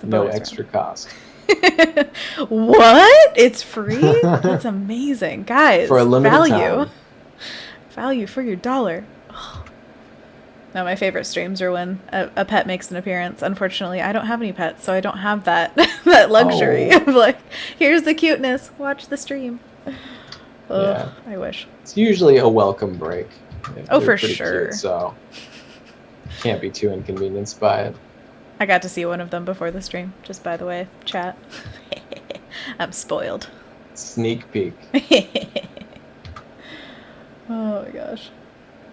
No extra cost. What? It's free? That's amazing. Guys, for a limited time. Value for your dollar. No, my favorite streams are when a pet makes an appearance. Unfortunately, I don't have any pets, so I don't have that that luxury of like, here's the cuteness, watch the stream. I wish. It's usually a welcome break. They're for sure. Cute, so can't be too inconvenienced by it. I got to see one of them before the stream, just by the way, chat. I'm spoiled. Sneak peek. Oh my gosh.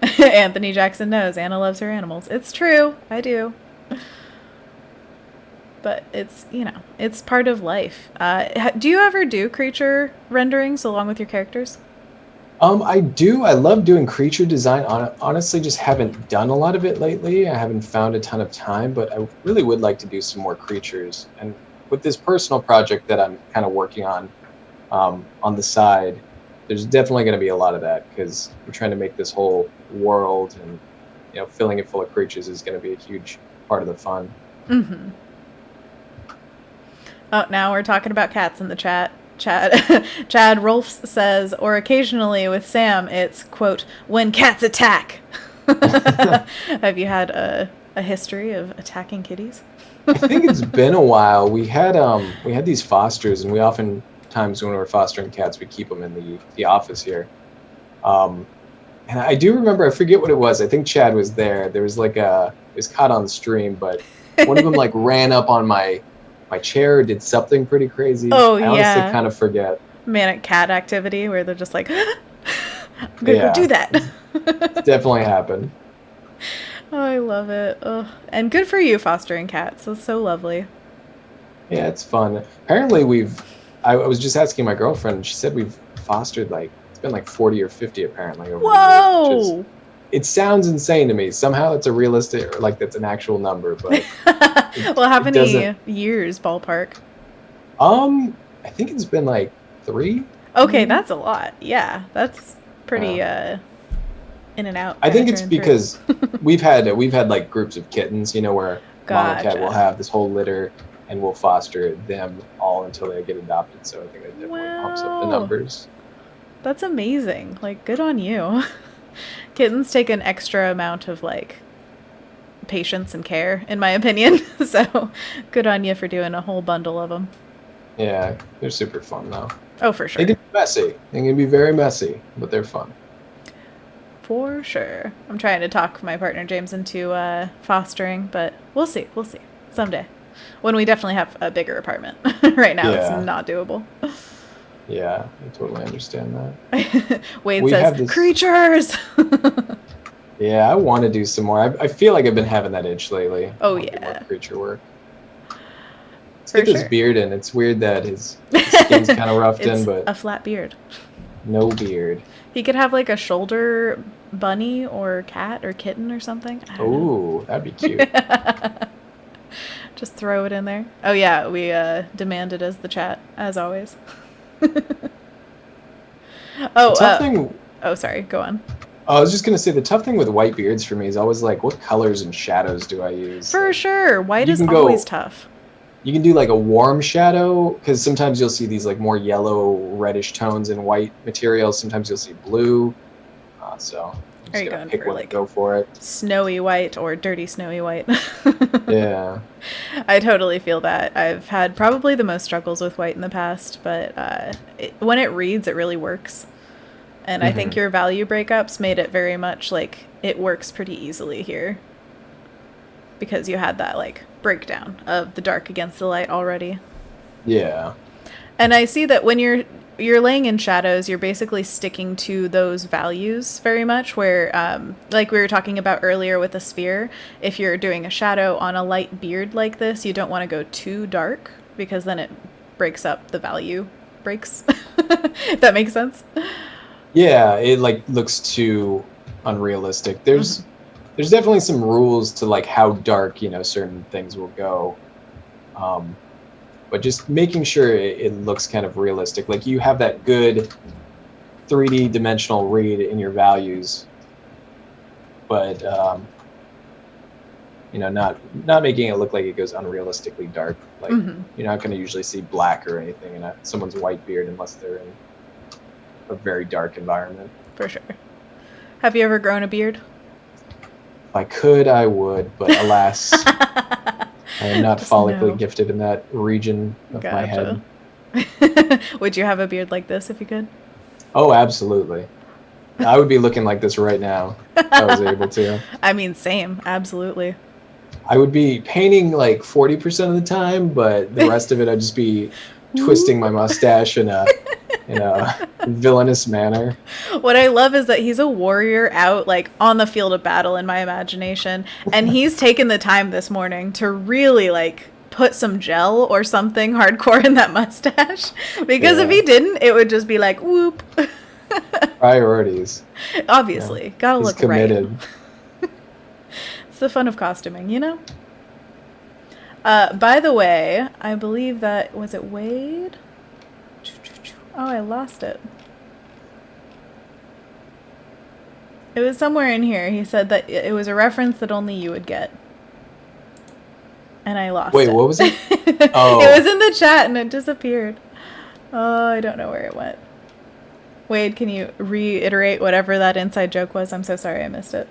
Anthony Jackson knows Anna loves her animals. It's true. I do. But it's, it's part of life. Do you ever do creature renderings along with your characters? I do. I love doing creature design. Honestly, just haven't done a lot of it lately. I haven't found a ton of time, but I really would like to do some more creatures. And with this personal project that I'm kind of working on the side, there's definitely going to be a lot of that, because we're trying to make this whole world, and filling it full of creatures is going to be a huge part of the fun. Oh, now we're talking about cats in the chat. Chad Rolfs says, or occasionally with Sam, it's, quote, when cats attack. Have you had a history of attacking kitties? I think it's been a while. We had these fosters, and we oftentimes when we're fostering cats, we keep them in the office here. And I do remember, I forget what it was. I think Chad was there. There was it was caught on the stream, but one of them ran up on my chair, did something pretty crazy. I honestly kind of forget. Manic cat activity where they're just like, I'm gonna go do that. Definitely happened. Oh, I love it. Oh, and good for you fostering cats. That's so lovely. Yeah, it's fun. Apparently I was just asking my girlfriend, she said we've fostered it's been 40 or 50 apparently over the years. It sounds insane to me. Somehow it's a realistic, or that's an actual number, but well, how many years ballpark? I think it's been like 3. Okay, maybe? that's a lot. Yeah, that's pretty in and out. I Kind of think it's through and through. because we've had like groups of kittens, where mom and cat will Gotcha. have this whole litter and we'll foster them all until they get adopted. So I think that definitely pumps up the Wow, numbers. that's amazing. Like, good on you. Kittens take an extra amount of like patience and care, in my opinion. So, good on you for doing a whole bundle of them. Yeah, they're super fun though. Oh, for They sure. can be messy. They can be very messy, but they're fun. For sure. I'm trying to talk my partner James into fostering, but we'll see. We'll see. Someday. When we definitely have a bigger apartment. Right now, it's Yeah, not doable. yeah, I totally understand that. Wade We says, have this. creatures! Yeah, I want to do some more. I feel like I've been having that itch lately. I Oh, want to do more yeah. creature work. Let's For get this sure. beard in. It's weird that his skin's kind of roughed in, It's but a flat beard. no beard. He could have like a shoulder bunny or cat or kitten or something. I don't know. Oh, that'd be cute. Just throw it in there. Oh, yeah, we demanded as the chat, as always. The Oh, tough thing, oh, sorry. Go on. I was just gonna say, the tough thing with white beards for me is always like, what colors and shadows do I use? For Like, sure. White you is can always go, tough. you can do like a warm shadow because sometimes you'll see these like more yellow, reddish tones in white materials. Sometimes you'll see blue. So you Are just you gotta going pick for one and like go for it. snowy white or dirty snowy white? Yeah. I totally feel that. I've had probably the most struggles with white in the past, but when it reads, it really works. And I think Hmm. your value breakups made it very much like it works pretty easily here because you had that like breakdown of the dark against the light already. Yeah. And I see that when you're laying in shadows, you're basically sticking to those values very much. Where, like we were talking about earlier with a sphere, if you're doing a shadow on a light beard like this, you don't want to go too dark because then it breaks up the value breaks. If that makes sense. Yeah, it like looks too unrealistic. Mm-hmm. There's definitely some rules to like how dark, certain things will go. Um, but just making sure it looks kind of realistic. Like you have that good 3D dimensional read in your values, but not making it look like it goes unrealistically dark. Like Mm-hmm. you're not going to usually see black or anything in someone's white beard unless they're in a very dark environment. For sure. Have you ever grown a beard? If I could, I would, but alas, I am not Just follically no. gifted in that region of my Gotcha. head. Would you have a beard like this if you could? Oh, absolutely. I would be looking like this right now if I was able to. I mean, same. Absolutely. I would be painting like 40% of the time, but the rest of it I'd just be twisting my mustache in a villainous manner. What I love is that he's a warrior out like on the field of battle in my imagination, and he's taken the time this morning to really like put some gel or something hardcore in that mustache because if Yeah. he didn't, it would just be like whoop. Priorities. Yeah. Obviously, gotta He's look committed. right. It's the fun of costuming, you know? By the way, I believe that was it Wade? Oh, I lost it. It was somewhere in here. He said that it was a reference that only you would get. And I lost Wait, it. what was it? It Oh, was in the chat and it disappeared. Oh, I don't know where it went. Wade, can you reiterate whatever that inside joke was? I'm so sorry I missed it.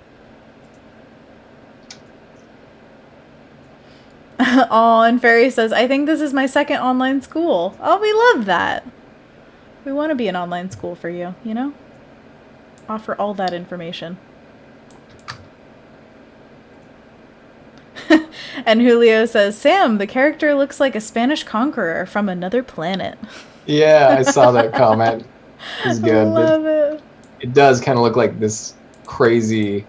Oh, and Fairy says, I think this is my second online school. Oh, we love that. We want to be an online school for you, you know? Offer all that information. And Julio says, Sam, the character looks like a Spanish conqueror from another planet. yeah, I saw that comment. It's good. Love it. It does kind of look like this crazy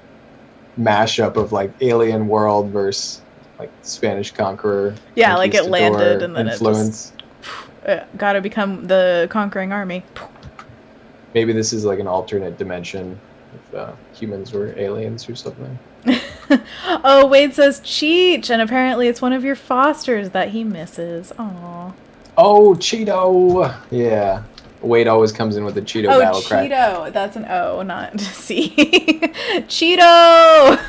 mashup of like alien world versus like Spanish conqueror. Yeah, like it conquistador landed and then influence. it just gotta become the conquering army. Maybe this is like an alternate dimension if humans were aliens or something. Oh, Wade says Cheech, and apparently it's one of your fosters that he misses. Aww. Oh, Cheeto. Yeah. Wade always comes in with the Cheeto Oh, battle cry. Cheeto. That's an O, not C. Cheeto.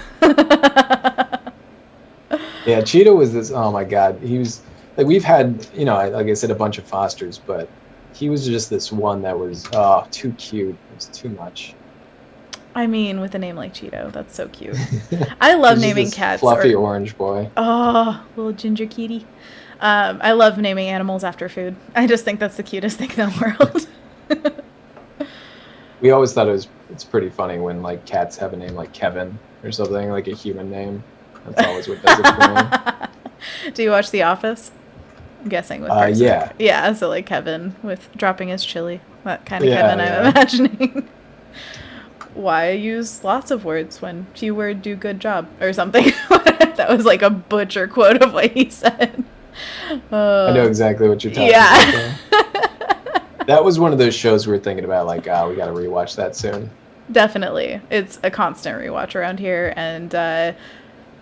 Yeah, Cheeto was this. Oh my God, he was like we've had, like I said, a bunch of Fosters, but he was just this one that was too cute. It was too much. I mean, with a name like Cheeto, that's so cute. I love He's just naming this cats. fluffy orange boy. Oh, little ginger kitty. I love naming animals after food. I just think that's the cutest thing in the world. We always thought it's pretty funny when like cats have a name like Kevin or something, like a human name. That's always what does it for me. Do you watch The Office? I'm guessing with Peterson. Yeah. Yeah, so like Kevin with dropping his chili. That kind of Yeah, Kevin yeah. I'm imagining. Why use lots of words when few words do good job or something? That was like a butcher quote of what he said. I know exactly what you're talking Yeah. about. That was one of those shows we were thinking about, like, we got to rewatch that soon. Definitely. It's a constant rewatch around here. And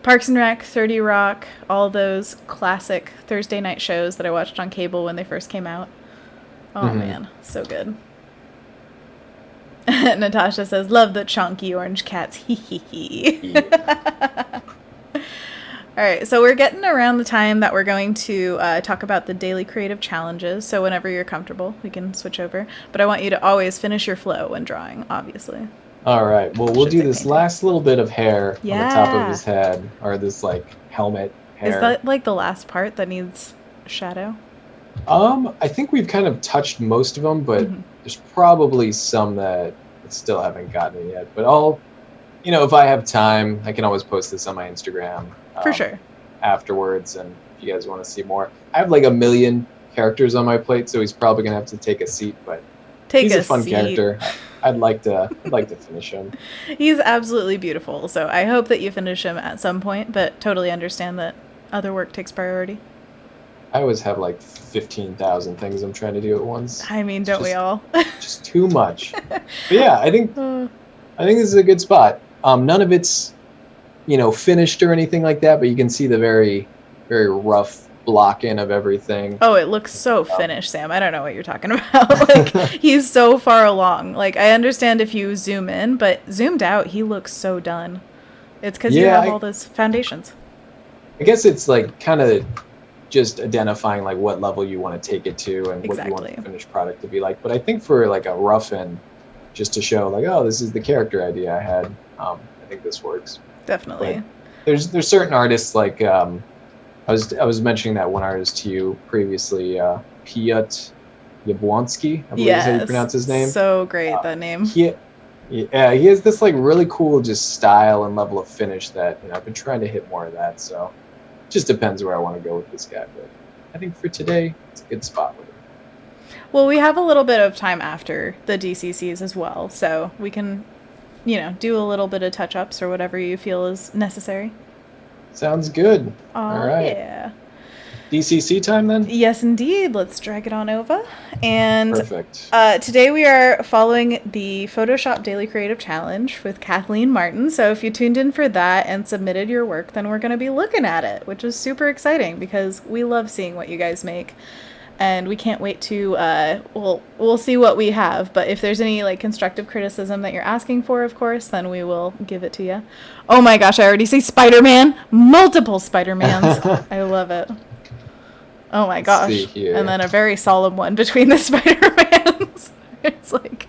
Parks and Rec, 30 Rock, all those classic Thursday night shows that I watched on cable when they first came out. Oh, man. So good. Natasha says, love the chonky orange cats. Hee hee hee. Yeah. All right, so we're getting around the time that we're going to talk about the daily creative challenges. So whenever you're comfortable, we can switch over. But I want you to always finish your flow when drawing, obviously. All right. Well, we'll do this last little bit of hair on the top of his head, or this like helmet hair. Is that like the last part that needs shadow? I think we've kind of touched most of them, but there's probably some that still haven't gotten it yet. But if I have time, I can always post this on my Instagram. For sure. Afterwards, and if you guys want to see more, I have like 1 million characters on my plate, so he's probably gonna have to take a seat. But he's a fun character. I'd like to finish him. He's absolutely beautiful, so I hope that you finish him at some point. But totally understand that other work takes priority. I always have like 15,000 things I'm trying to do at once. I mean, don't we all? Just too much. But yeah, I think this is a good spot. None of it's finished or anything like that, but you can see the very, very rough block in of everything. Oh, it looks so finished, Sam. I don't know what you're talking about. Like, he's so far along. Like, I understand if you zoom in, but zoomed out, he looks so done. It's because you have all those foundations. I guess it's like kind of just identifying like what level you want to take it to and what you want the finished product to be like. But I think for like a rough end, just to show like, oh, this is the character idea I had, I think this works. Definitely. But there's certain artists like I was mentioning that one artist to you previously, Piotr Jablonski, I believe is how you pronounce his name. So great, that name. He has this like really cool just style and level of finish that I've been trying to hit more of that. So it just depends where I want to go with this guy. But I think for today, it's a good spot with him. Well, we have a little bit of time after the DCCs as well, so we can do a little bit of touch-ups or whatever you feel is necessary. Sounds good. All right. Yeah. DCC time then? Yes, indeed. Let's drag it on over. And perfect. Today we are following the Photoshop Daily Creative Challenge with Kathleen Martin. So if you tuned in for that and submitted your work, then we're going to be looking at it, which is super exciting because we love seeing what you guys make. And we can't wait to, we'll see what we have. But if there's any like constructive criticism that you're asking for, of course, then we will give it to you. Oh my gosh, I already see Spider-Man. Multiple Spider-Mans. I love it. Oh my gosh. And then a very solemn one between the Spider-Mans. It's like,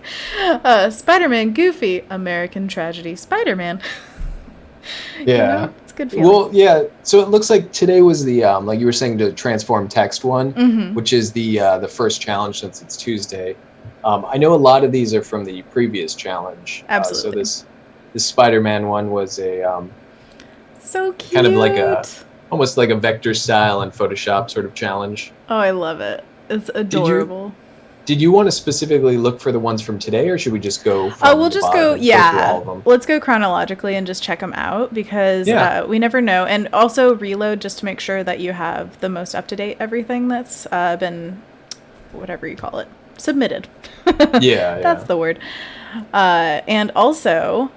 Spider-Man, Goofy, American Tragedy, Spider-Man. Yeah. It's good feeling. Well, yeah. So it looks like today was the like you were saying, to transform text one, which is the first challenge since it's Tuesday. I know a lot of these are from the previous challenge. Absolutely. So this Spider-Man one was a so cute. Kind of like almost like a vector style and Photoshop sort of challenge. Oh, I love it. It's adorable. Did you want to specifically look for the ones from today, or should we just go? We'll just go. Yeah, all of them? Let's go chronologically and just check them out because we never know. And also reload just to make sure that you have the most up to date everything that's been, whatever you call it, submitted. That's the word. And also,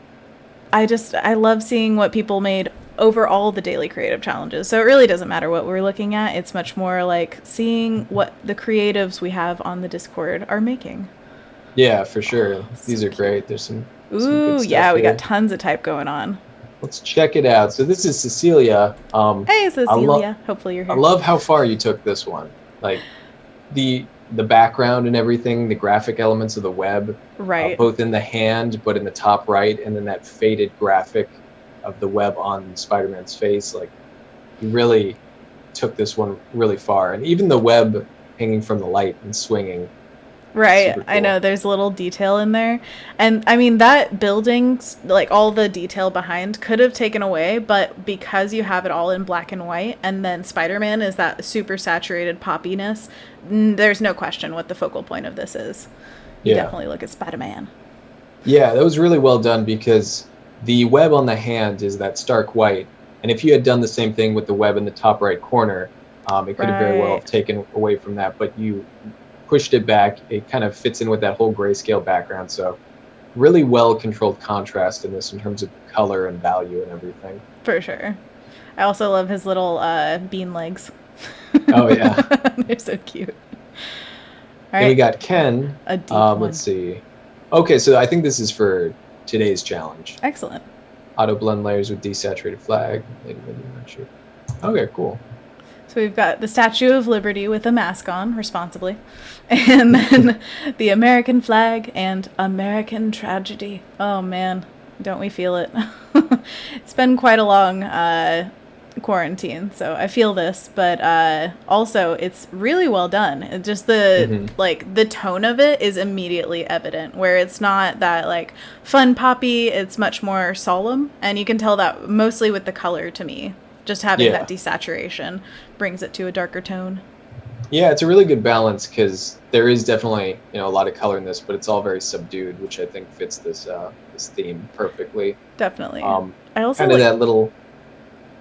I love seeing what people made over all the daily creative challenges. So it really doesn't matter what we're looking at. It's much more like seeing what the creatives we have on the Discord are making. Yeah, for sure. Oh, so These are cute. great. There's some good Ooh, stuff yeah, we got here. tons of type going on. Let's check it out. So this is Cecilia. Hey, I love Cecilia. Hopefully you're I here. love how far you took this one. Like the background and everything, the graphic elements of the web, Right. both in the hand, but in the top right, and then that faded graphic of the web on Spider-Man's face. Like, you really took this one really far. And even the web hanging from the light and swinging, Right. super I cool. know there's a little detail in there. And I mean, that building's, like all the detail behind could have taken away, but because you have it all in black and white, and then Spider Man is that super saturated poppiness, there's no question what the focal point of this is. You Yeah. definitely look at Spider Man. Yeah, that was really well done because the web on the hand is that stark white. And if you had done the same thing with the web in the top right corner, it could have very well Right. have taken away from that. But you pushed it back. It kind of fits in with that whole grayscale background. So really well controlled contrast in this in terms of color and value and everything. For sure. I also love his little bean legs. Oh yeah. They're so cute. All Then we right. got Ken. A deep one. Let's see. Okay, so I think this is for today's challenge. Excellent. Auto blend layers with desaturated flag. Okay, cool. So we've got the Statue of Liberty with a mask on, responsibly, and then the American flag and American tragedy. Oh man, don't we feel it? It's been quite a long quarantine, so I feel this, but also it's really well done. It just the tone of it is immediately evident, where it's not that like fun poppy. It's much more solemn, and you can tell that mostly with the color to me. Just having that desaturation brings it to a darker tone. Yeah, it's a really good balance because there is definitely a lot of color in this, but it's all very subdued, which I think fits this theme perfectly. Definitely. I also kind of that little.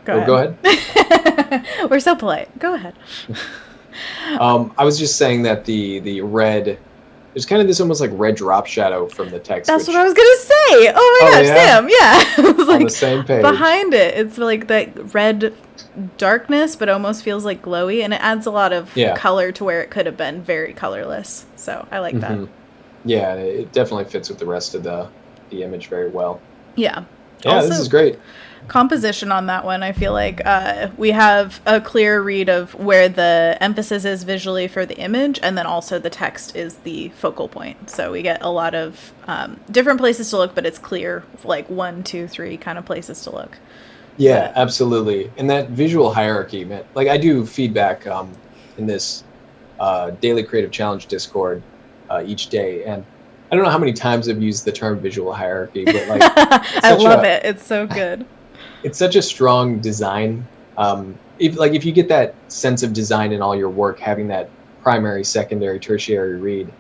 Go ahead. We're so polite. Go ahead. I was just saying that the red. There's kind of this almost like red drop shadow from the text. That's what I was gonna say. Oh my gosh, yeah? Sam. Yeah. It was like on the same page. Behind it, it's like that red darkness, but almost feels like glowy, and it adds a lot of color to where it could have been very colorless. So I like that. Yeah, it definitely fits with the rest of the image very well. Yeah. Yeah, also, this is great. Composition on that one, I feel like we have a clear read of where the emphasis is visually for the image, and then also the text is the focal point. So we get a lot of different places to look, but it's clear, like 1, 2, 3 kind of places to look. Yeah, absolutely. And that visual hierarchy, man, like I do feedback in this daily creative challenge Discord each day, and I don't know how many times I've used the term visual hierarchy, but like I love it. It's so good. It's such a strong design. If you get that sense of design in all your work, having that primary, secondary, tertiary read,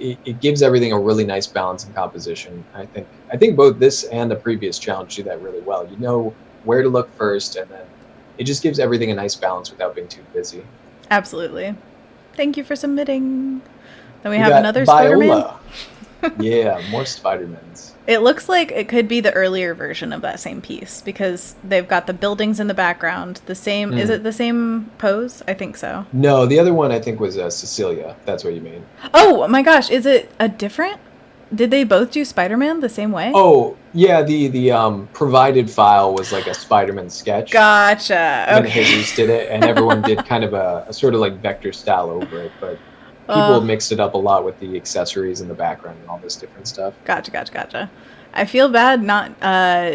it gives everything a really nice balance and composition. I think both this and the previous challenge do that really well. You know where to look first, and then it just gives everything a nice balance without being too busy. Absolutely. Thank you for submitting. Then we have another Spider-Man. Yeah, more Spider-Mans. It looks like it could be the earlier version of that same piece because they've got the buildings in the background. The same. Is it the same pose? I think so. No, the other one I think was Cecilia. That's what you mean. Oh my gosh, is it a different? Did they both do Spider-Man the same way? Oh yeah, the provided file was like a Spider-Man sketch. Gotcha. Okay. And Jesus did it, and everyone did kind of a sort of like vector style over it, but people mixed it up a lot with the accessories in the background and all this different stuff. Gotcha. I feel bad not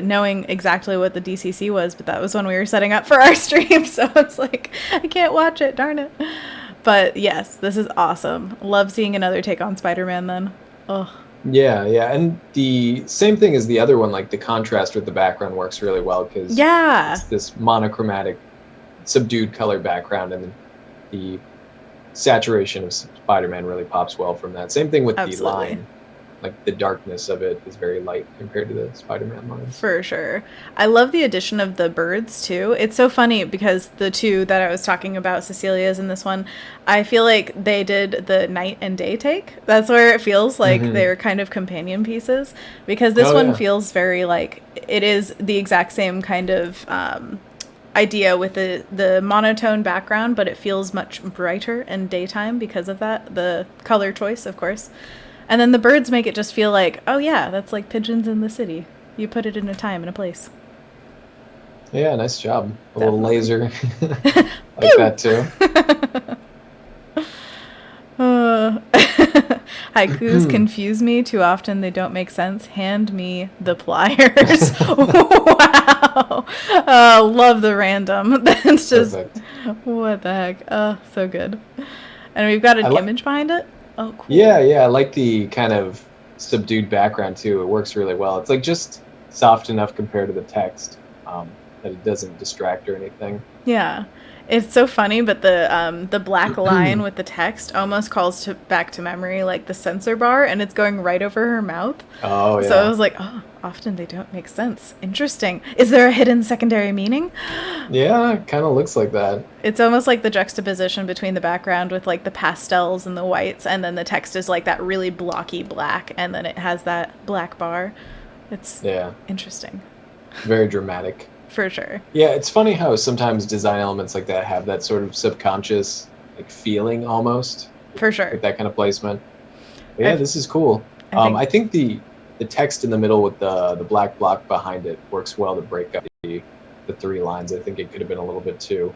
knowing exactly what the DCC was, but that was when we were setting up for our stream, so I was like, I can't watch it, darn it. But yes, this is awesome. Love seeing another take on Spider-Man then. Oh. Yeah, and the same thing as the other one, like the contrast with the background works really well because it's this monochromatic, subdued color background, and the saturation of Spider-Man really pops well from that. Same thing with the line. like the darkness of it is very light compared to the Spider-Man lines. For sure. I love the addition of the birds too. It's so funny because the two that I was talking about, Cecilia's and this one, I feel like they did the night and day take. That's where it feels like they're kind of companion pieces, because this one feels very like it is the exact same kind of idea with the monotone background, but it feels much brighter in daytime because of that, the color choice, of course. And then the birds make it just feel like, oh yeah, that's like pigeons in the city. You put it in a time and a place. Yeah, nice job. A Definitely. little laser. Like that too. Haikus confuse me too often. They don't make sense. Hand me the pliers. Wow. Love the random. That's just, Perfect. what the heck. Oh, so good. And we've got an image behind it. Oh, cool. Yeah, I like the kind of subdued background too. It works really well. It's like just soft enough compared to the text that it doesn't distract or anything. Yeah. It's so funny, but the black line with the text almost calls back to memory like the censor bar, and it's going right over her mouth. Oh, yeah. So I was like, oh, often they don't make sense. Interesting. Is there a hidden secondary meaning? Yeah, it kind of looks like that. It's almost like the juxtaposition between the background with like the pastels and the whites, and then the text is like that really blocky black, and then it has that black bar. It's interesting. Very dramatic. For sure. Yeah, it's funny how sometimes design elements like that have that sort of subconscious like feeling almost. For sure. With that kind of placement. But yeah, this is cool. I think the text in the middle with the black block behind it works well to break up the three lines. I think it could have been a little bit too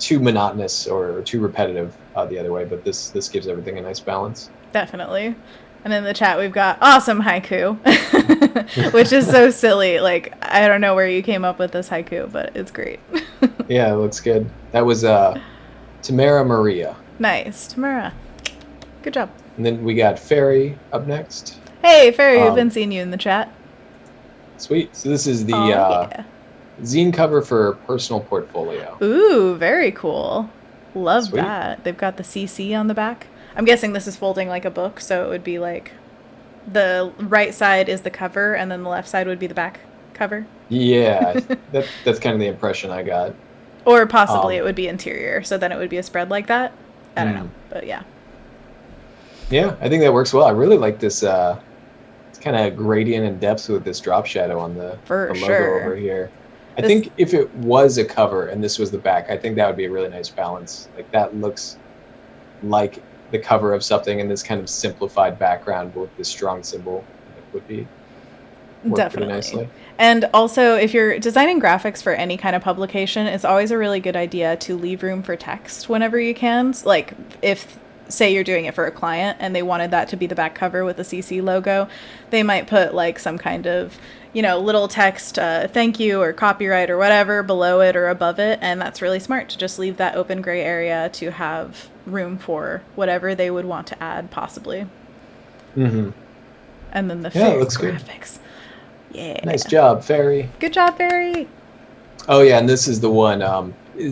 monotonous or too repetitive the other way, but this gives everything a nice balance. Definitely. And in the chat, we've got awesome haiku, which is so silly. Like, I don't know where you came up with this haiku, but it's great. Yeah, it looks good. That was Tamara Maria. Nice. Tamara. Good job. And then we got Fairy up next. Hey, Fairy, we've been seeing you in the chat. Sweet. So this is the zine cover for Personal Portfolio. Ooh, very cool. Love that. They've got the CC on the back. I'm guessing this is folding like a book, so it would be like the right side is the cover, and then the left side would be the back cover. Yeah, that's kind of the impression I got. Or possibly it would be interior, so then it would be a spread like that. I don't know, but yeah. Yeah, I think that works well. I really like this kind of gradient and depth with this drop shadow on the logo over here. I think if it was a cover and this was the back, I think that would be a really nice balance. Like that looks like the cover of something, and this kind of simplified background with this strong symbol would be definitely pretty nicely. And also, if you're designing graphics for any kind of publication, it's always a really good idea to leave room for text whenever you can. Like if, say, you're doing it for a client and they wanted that to be the back cover with the CC logo, they might put like some kind of, little text, thank you or copyright or whatever below it or above it. And that's really smart to just leave that open gray area to have room for whatever they would want to add, possibly. Mm-hmm. And then the Fairy looks graphics. Good. Yeah. Nice job, Fairy. Good job, Fairy. Oh, yeah, and this is the one.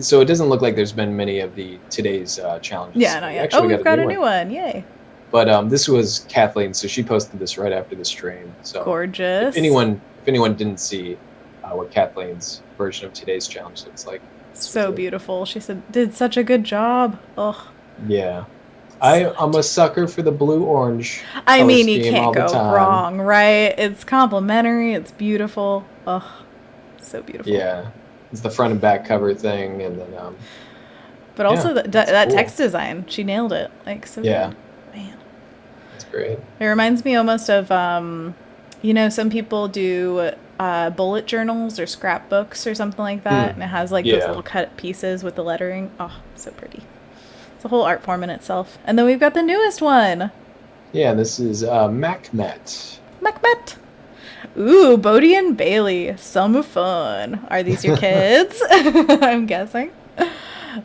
So it doesn't look like there's been many of today's challenges. Yeah, not yet. Oh, we've got a new one. Yay. But this was Kathleen, so she posted this right after the stream. So gorgeous. If anyone didn't see what Kathleen's version of today's challenge looks like. So beautiful. She did such a good job. Oh. Yeah. I'm a sucker for the blue-orange. I mean, you can't go wrong, right? It's complimentary. It's beautiful. Oh, so beautiful. Yeah. It's the front and back cover thing, and then but also that cool text design, she nailed it. Like, so good. Man, that's great. It reminds me almost of some people do bullet journals or scrapbooks or something like that, and it has like those little cut pieces with the lettering. Oh, so pretty. It's a whole art form in itself. And then we've got the newest one. Yeah, this is Macmet. Macmet. Ooh, Bodie and Bailey. Some fun. Are these your kids? I'm guessing.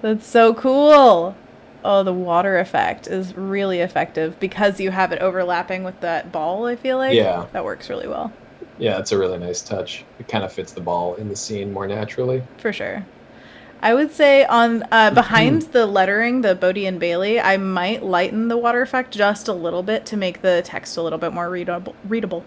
That's so cool. Oh, the water effect is really effective because you have it overlapping with that ball, I feel like. Yeah. That works really well. Yeah, it's a really nice touch. It kind of fits the ball in the scene more naturally. For sure. I would say on behind the lettering, the Bodie and Bailey, I might lighten the water effect just a little bit to make the text a little bit more readable.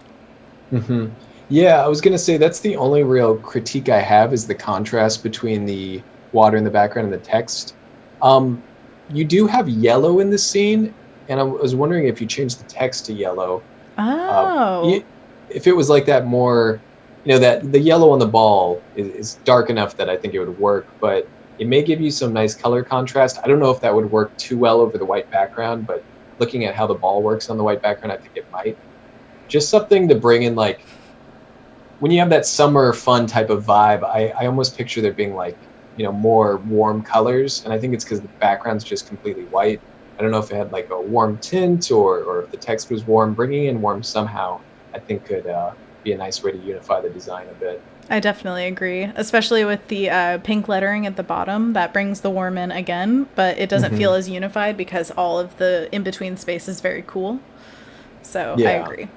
Hmm. Yeah, I was gonna say that's the only real critique I have is the contrast between the water in the background and the text. Um, you do have yellow in the scene, and I was wondering if you changed the text to yellow. Uh, Oh. y- if it was like that more, that the yellow on the ball is dark enough that I think it would work, but it may give you some nice color contrast. I don't know if that would work too well over the white background, but looking at how the ball works on the white background, I think it might. Just something to bring in, like when you have that summer fun type of vibe, I almost picture there being like, more warm colors. And I think it's because the background's just completely white. I don't know if it had like a warm tint or if the text was warm. Bringing in warm somehow, I think could be a nice way to unify the design a bit. I definitely agree, especially with the pink lettering at the bottom. That brings the warm in again, but it doesn't feel Hmm. as unified because all of the in between space is very cool. So I Yeah. agree.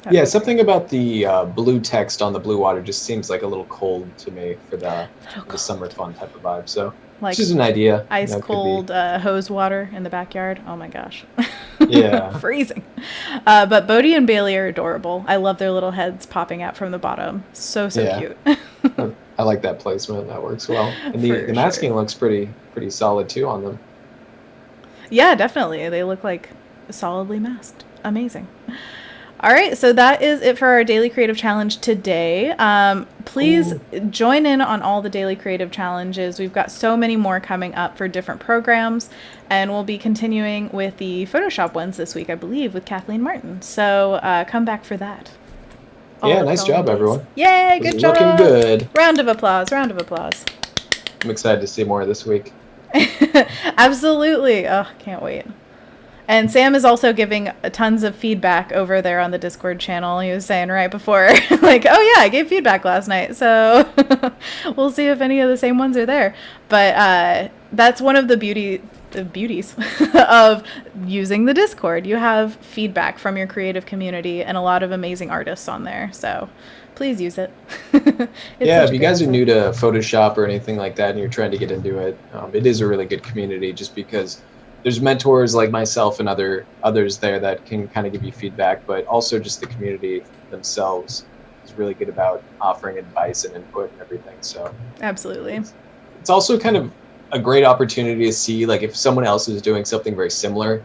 That would Yeah, be great. something about the blue text on the blue water just seems like a little cold to me for Little the summer cold. fun type of vibe. So it's Like just an idea. ice It could be. cold hose water in the backyard. Oh my gosh. Yeah. Freezing. But Bodie and Bailey are adorable. I love their little heads popping out from the bottom. So, so Yeah. cute. I like that placement. That works well. And the For sure. masking looks pretty solid too on them. Yeah, definitely. They look like solidly masked. Amazing. All right, so that is it for our daily creative challenge today. Please Ooh. join in on all the daily creative challenges. We've got so many more coming up for different programs, and we'll be continuing with the Photoshop ones this week, I believe, with Kathleen Martin. So come back for that. All Yeah, the nice following job, days. everyone. Yay, It was good looking job! good. Round of applause, round of applause. I'm excited to see more this week. Absolutely. Oh, can't wait. And Sam is also giving tons of feedback over there on the Discord channel. He was saying right before, like, oh yeah, I gave feedback last night. So we'll see if any of the same ones are there. But that's one of the beauties of using the Discord. You have feedback from your creative community and a lot of amazing artists on there. So please use it. It's Yeah, such if a you great guys are resource. new to Photoshop or anything like that and you're trying to get into it, it is a really good community just because there's mentors like myself and others there that can kind of give you feedback, but also just the community themselves is really good about offering advice and input and everything. So Absolutely. it's also kind of a great opportunity to see like if someone else is doing something very similar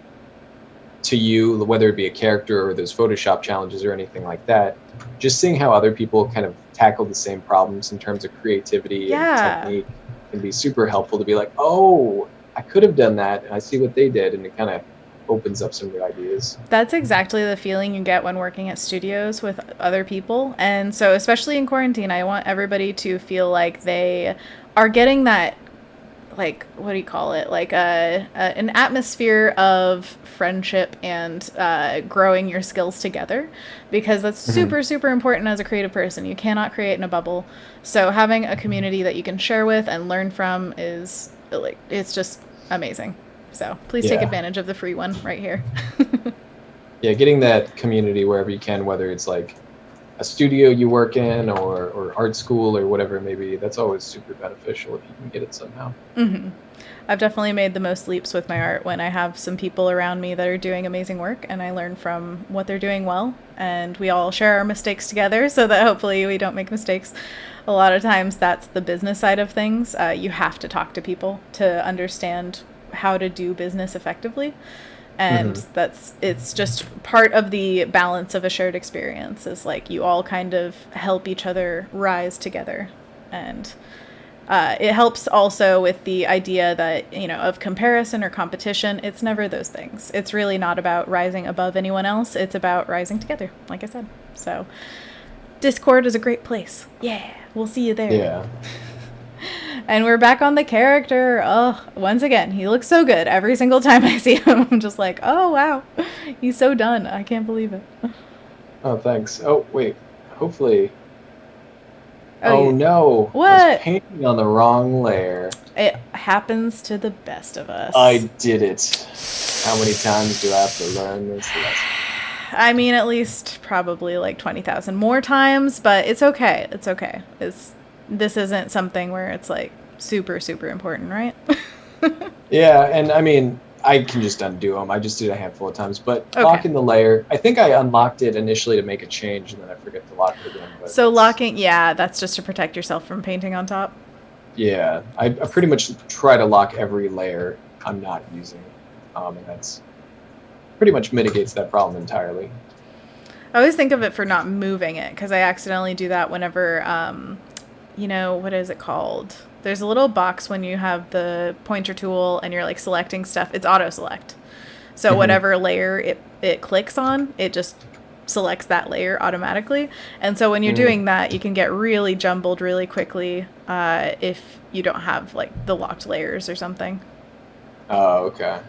to you, whether it be a character or those Photoshop challenges or anything like that, just seeing how other people kind of tackle the same problems in terms of creativity and Yeah. technique can be super helpful to be like, oh, I could have done that, and I see what they did, and it kind of opens up some new ideas. That's exactly the feeling you get when working at studios with other people. And so, especially in quarantine, I want everybody to feel like they are getting that, like, what do you call it? Like an atmosphere of friendship and growing your skills together, because that's Hmm. super, super important as a creative person. You cannot create in a bubble. So, having a community that you can share with and learn from is like, it's just amazing. So, please take Yeah, advantage of the free one right here. yeah, getting that community wherever you can, whether it's like a studio you work in or art school or whatever it may be, that's always super beneficial if you can get it somehow. I've definitely made the most leaps with my art when I have some people around me that are doing amazing work and I learn from what they're doing well. And we all share our mistakes together so that hopefully we don't make mistakes. A lot of times that's the business side of things. You have to talk to people to understand how to do business effectively. And Hmm. it's just part of the balance of a shared experience is like you all kind of help each other rise together. And it helps also with the idea that, of comparison or competition. It's never those things. It's really not about rising above anyone else. It's about rising together, like I said. So, Discord is a great place. Yeah, we'll see you there. Yeah. And we're back on the character. Oh, once again, he looks so good every single time I see him. I'm just like, oh, wow. He's so done. I can't believe it. Oh, thanks. Oh, wait. Hopefully. Oh, Oh no, I was what? painting on the wrong layer. It happens to the best of I us. did it. How many times do I have to learn this lesson? I mean, at least probably like 20,000 more times, but it's okay. It's okay. This isn't something where it's like super, super important, right? Yeah, and I mean, I can just undo them. I just did a handful of times, but Okay. locking the layer, I think I unlocked it initially to make a change, and then I forget to lock it again. But So locking, yeah, that's just to protect yourself from painting on top. yeah, I pretty much try to lock every layer I'm not using, and that's pretty much mitigates that problem entirely. I always think of it for not moving it because I accidentally do that whenever, what is it called? There's a little box when you have the pointer tool and you're like selecting stuff. It's auto select. So whatever layer it clicks on, it just selects that layer automatically. And so when you're doing that, you can get really jumbled really quickly if you don't have like the locked layers or something. Oh, okay.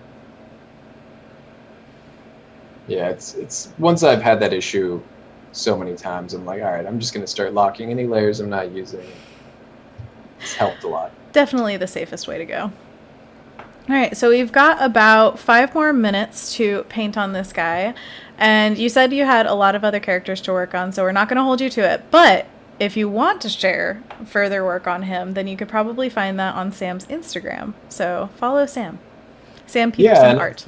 Yeah, it's once I've had that issue so many times, I'm like, all right, I'm just gonna start locking any layers I'm not using. It's helped a lot. Definitely the safest way to go. All right, so we've got about 5 more minutes to paint on this guy. And you said you had a lot of other characters to work on, so we're not going to hold you to it. But if you want to share further work on him, then you could probably find that on Sam's Instagram. So follow Sam. Sam Peterson Art.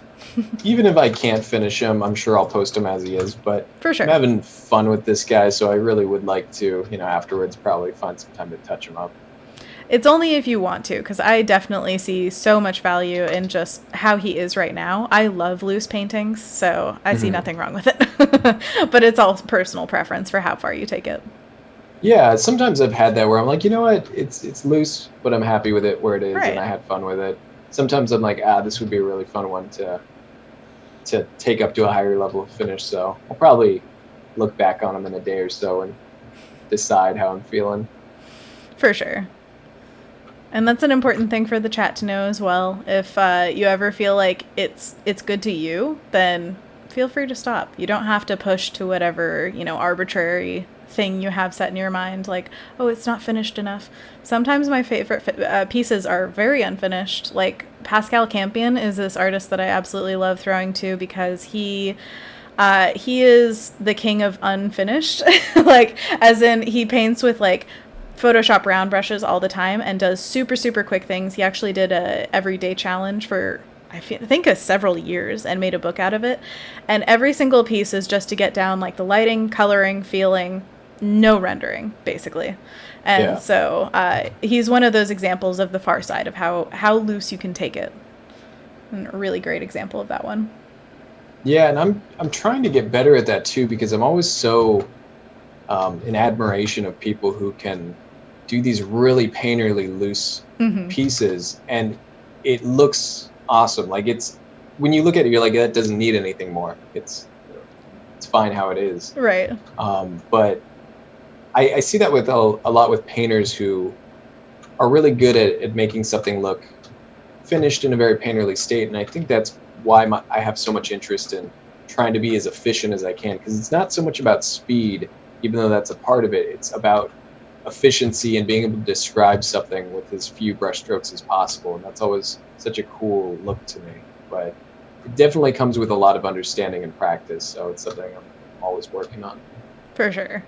Even if I can't finish him, I'm sure I'll post him as he is. But For sure. I'm having fun with this guy, so I really would like to, afterwards probably find some time to touch him up. It's only if you want to, because I definitely see so much value in just how he is right now. I love loose paintings, so I see nothing wrong with it. But it's all personal preference for how far you take it. Yeah, sometimes I've had that where I'm like, you know what, it's loose, but I'm happy with it where it is, Right. and I had fun with it. Sometimes I'm like, this would be a really fun one to take up to a higher level of finish. So I'll probably look back on them in a day or so and decide how I'm feeling. For sure. And that's an important thing for the chat to know as well. If you ever feel like it's good to you, then feel free to stop. You don't have to push to whatever, arbitrary thing you have set in your mind, like, oh, it's not finished enough. Sometimes my favorite pieces are very unfinished. Like Pascal Campion is this artist that I absolutely love throwing to because he is the king of unfinished. Like, as in he paints with like Photoshop round brushes all the time and does super, super quick things. He actually did a everyday challenge for, I think, several years and made a book out of it. And every single piece is just to get down like the lighting, coloring, feeling, no rendering, basically. And so he's one of those examples of the far side of how loose you can take it. And a really great example of that one. Yeah, and I'm trying to get better at that too, because I'm always so in admiration of people who can do these really painterly loose pieces, and it looks awesome. Like, it's, when you look at it, you're like, that doesn't need anything more. It's fine how it is. Right. But I see that with a lot with painters who are really good at making something look finished in a very painterly state, and I think that's why I have so much interest in trying to be as efficient as I can, because it's not so much about speed, even though that's a part of it. It's about efficiency and being able to describe something with as few brushstrokes as possible, and that's always such a cool look to me. But it definitely comes with a lot of understanding and practice, so it's something I'm always working on. For sure.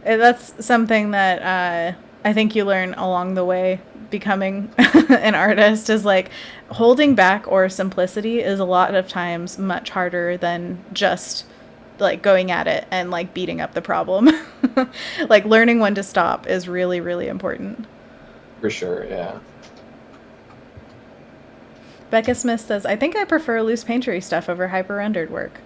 That's something that I think you learn along the way becoming an artist, is like holding back or simplicity is a lot of times much harder than just like going at it and like beating up the problem. Like learning when to stop is really, really important. For sure, yeah. Becca Smith says, I think I prefer loose paintery stuff over hyper rendered work.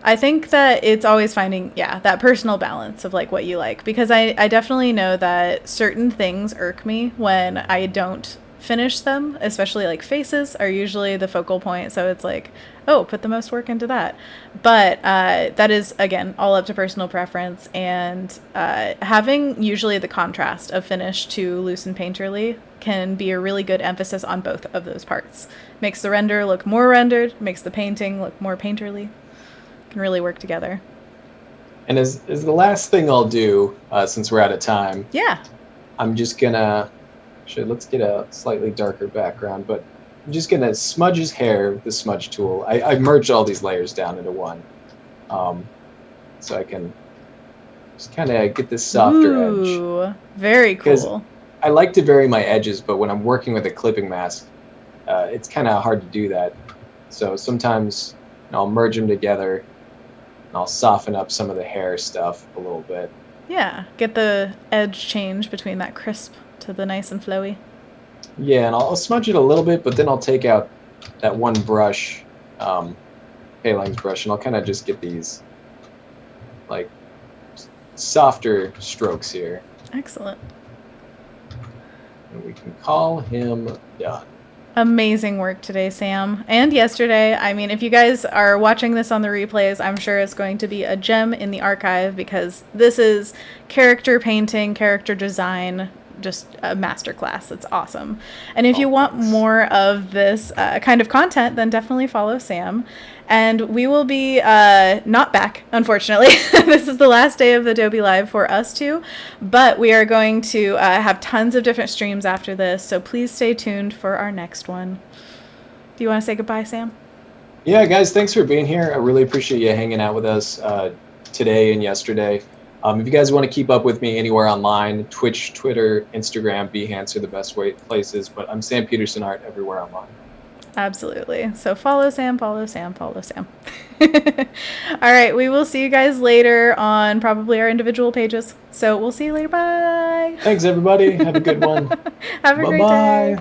I think that it's always finding, that personal balance of like what you like, because I definitely know that certain things irk me when I don't finish them, especially like faces are usually the focal point. So it's like, oh, put the most work into that. But that is, again, all up to personal preference, and having usually the contrast of finished to loose and painterly can be a really good emphasis on both of those parts. Makes the render look more rendered, makes the painting look more painterly. Can really work together. And as the last thing I'll do, since we're out of time, I'm just gonna, actually, let's get a slightly darker background, but I'm just gonna smudge his hair with the smudge tool. I merged all these layers down into one, so I can just kind of get this softer edge. Very cool. I like to vary my edges, but when I'm working with a clipping mask, it's kind of hard to do that. So sometimes I'll merge them together, and I'll soften up some of the hair stuff a little bit. Yeah, get the edge change between that crisp to the nice and flowy. Yeah, and I'll smudge it a little bit, but then I'll take out that one brush, Paling's brush, and I'll kind of just get these like softer strokes here. Excellent. And we can call him done. Amazing work today, Sam. And yesterday. I mean, if you guys are watching this on the replays, I'm sure it's going to be a gem in the archive because this is character painting, character design, just a masterclass. It's awesome. And if you want more of this kind of content, then definitely follow Sam. And we will be not back, unfortunately. This is the last day of Adobe Live for us two, but we are going to have tons of different streams after this, so please stay tuned for our next one. Do you want to say goodbye, Sam? Yeah, guys, thanks for being here. I really appreciate you hanging out with us today and yesterday. If you guys want to keep up with me anywhere online, Twitch, Twitter, Instagram, Behance are the best places, but I'm Sam Peterson Art everywhere online. Absolutely. So follow Sam, follow Sam, follow Sam. All right, we will see you guys later on probably our individual pages. So we'll see you later. Bye. Thanks, everybody. Have a good one. Have a great day.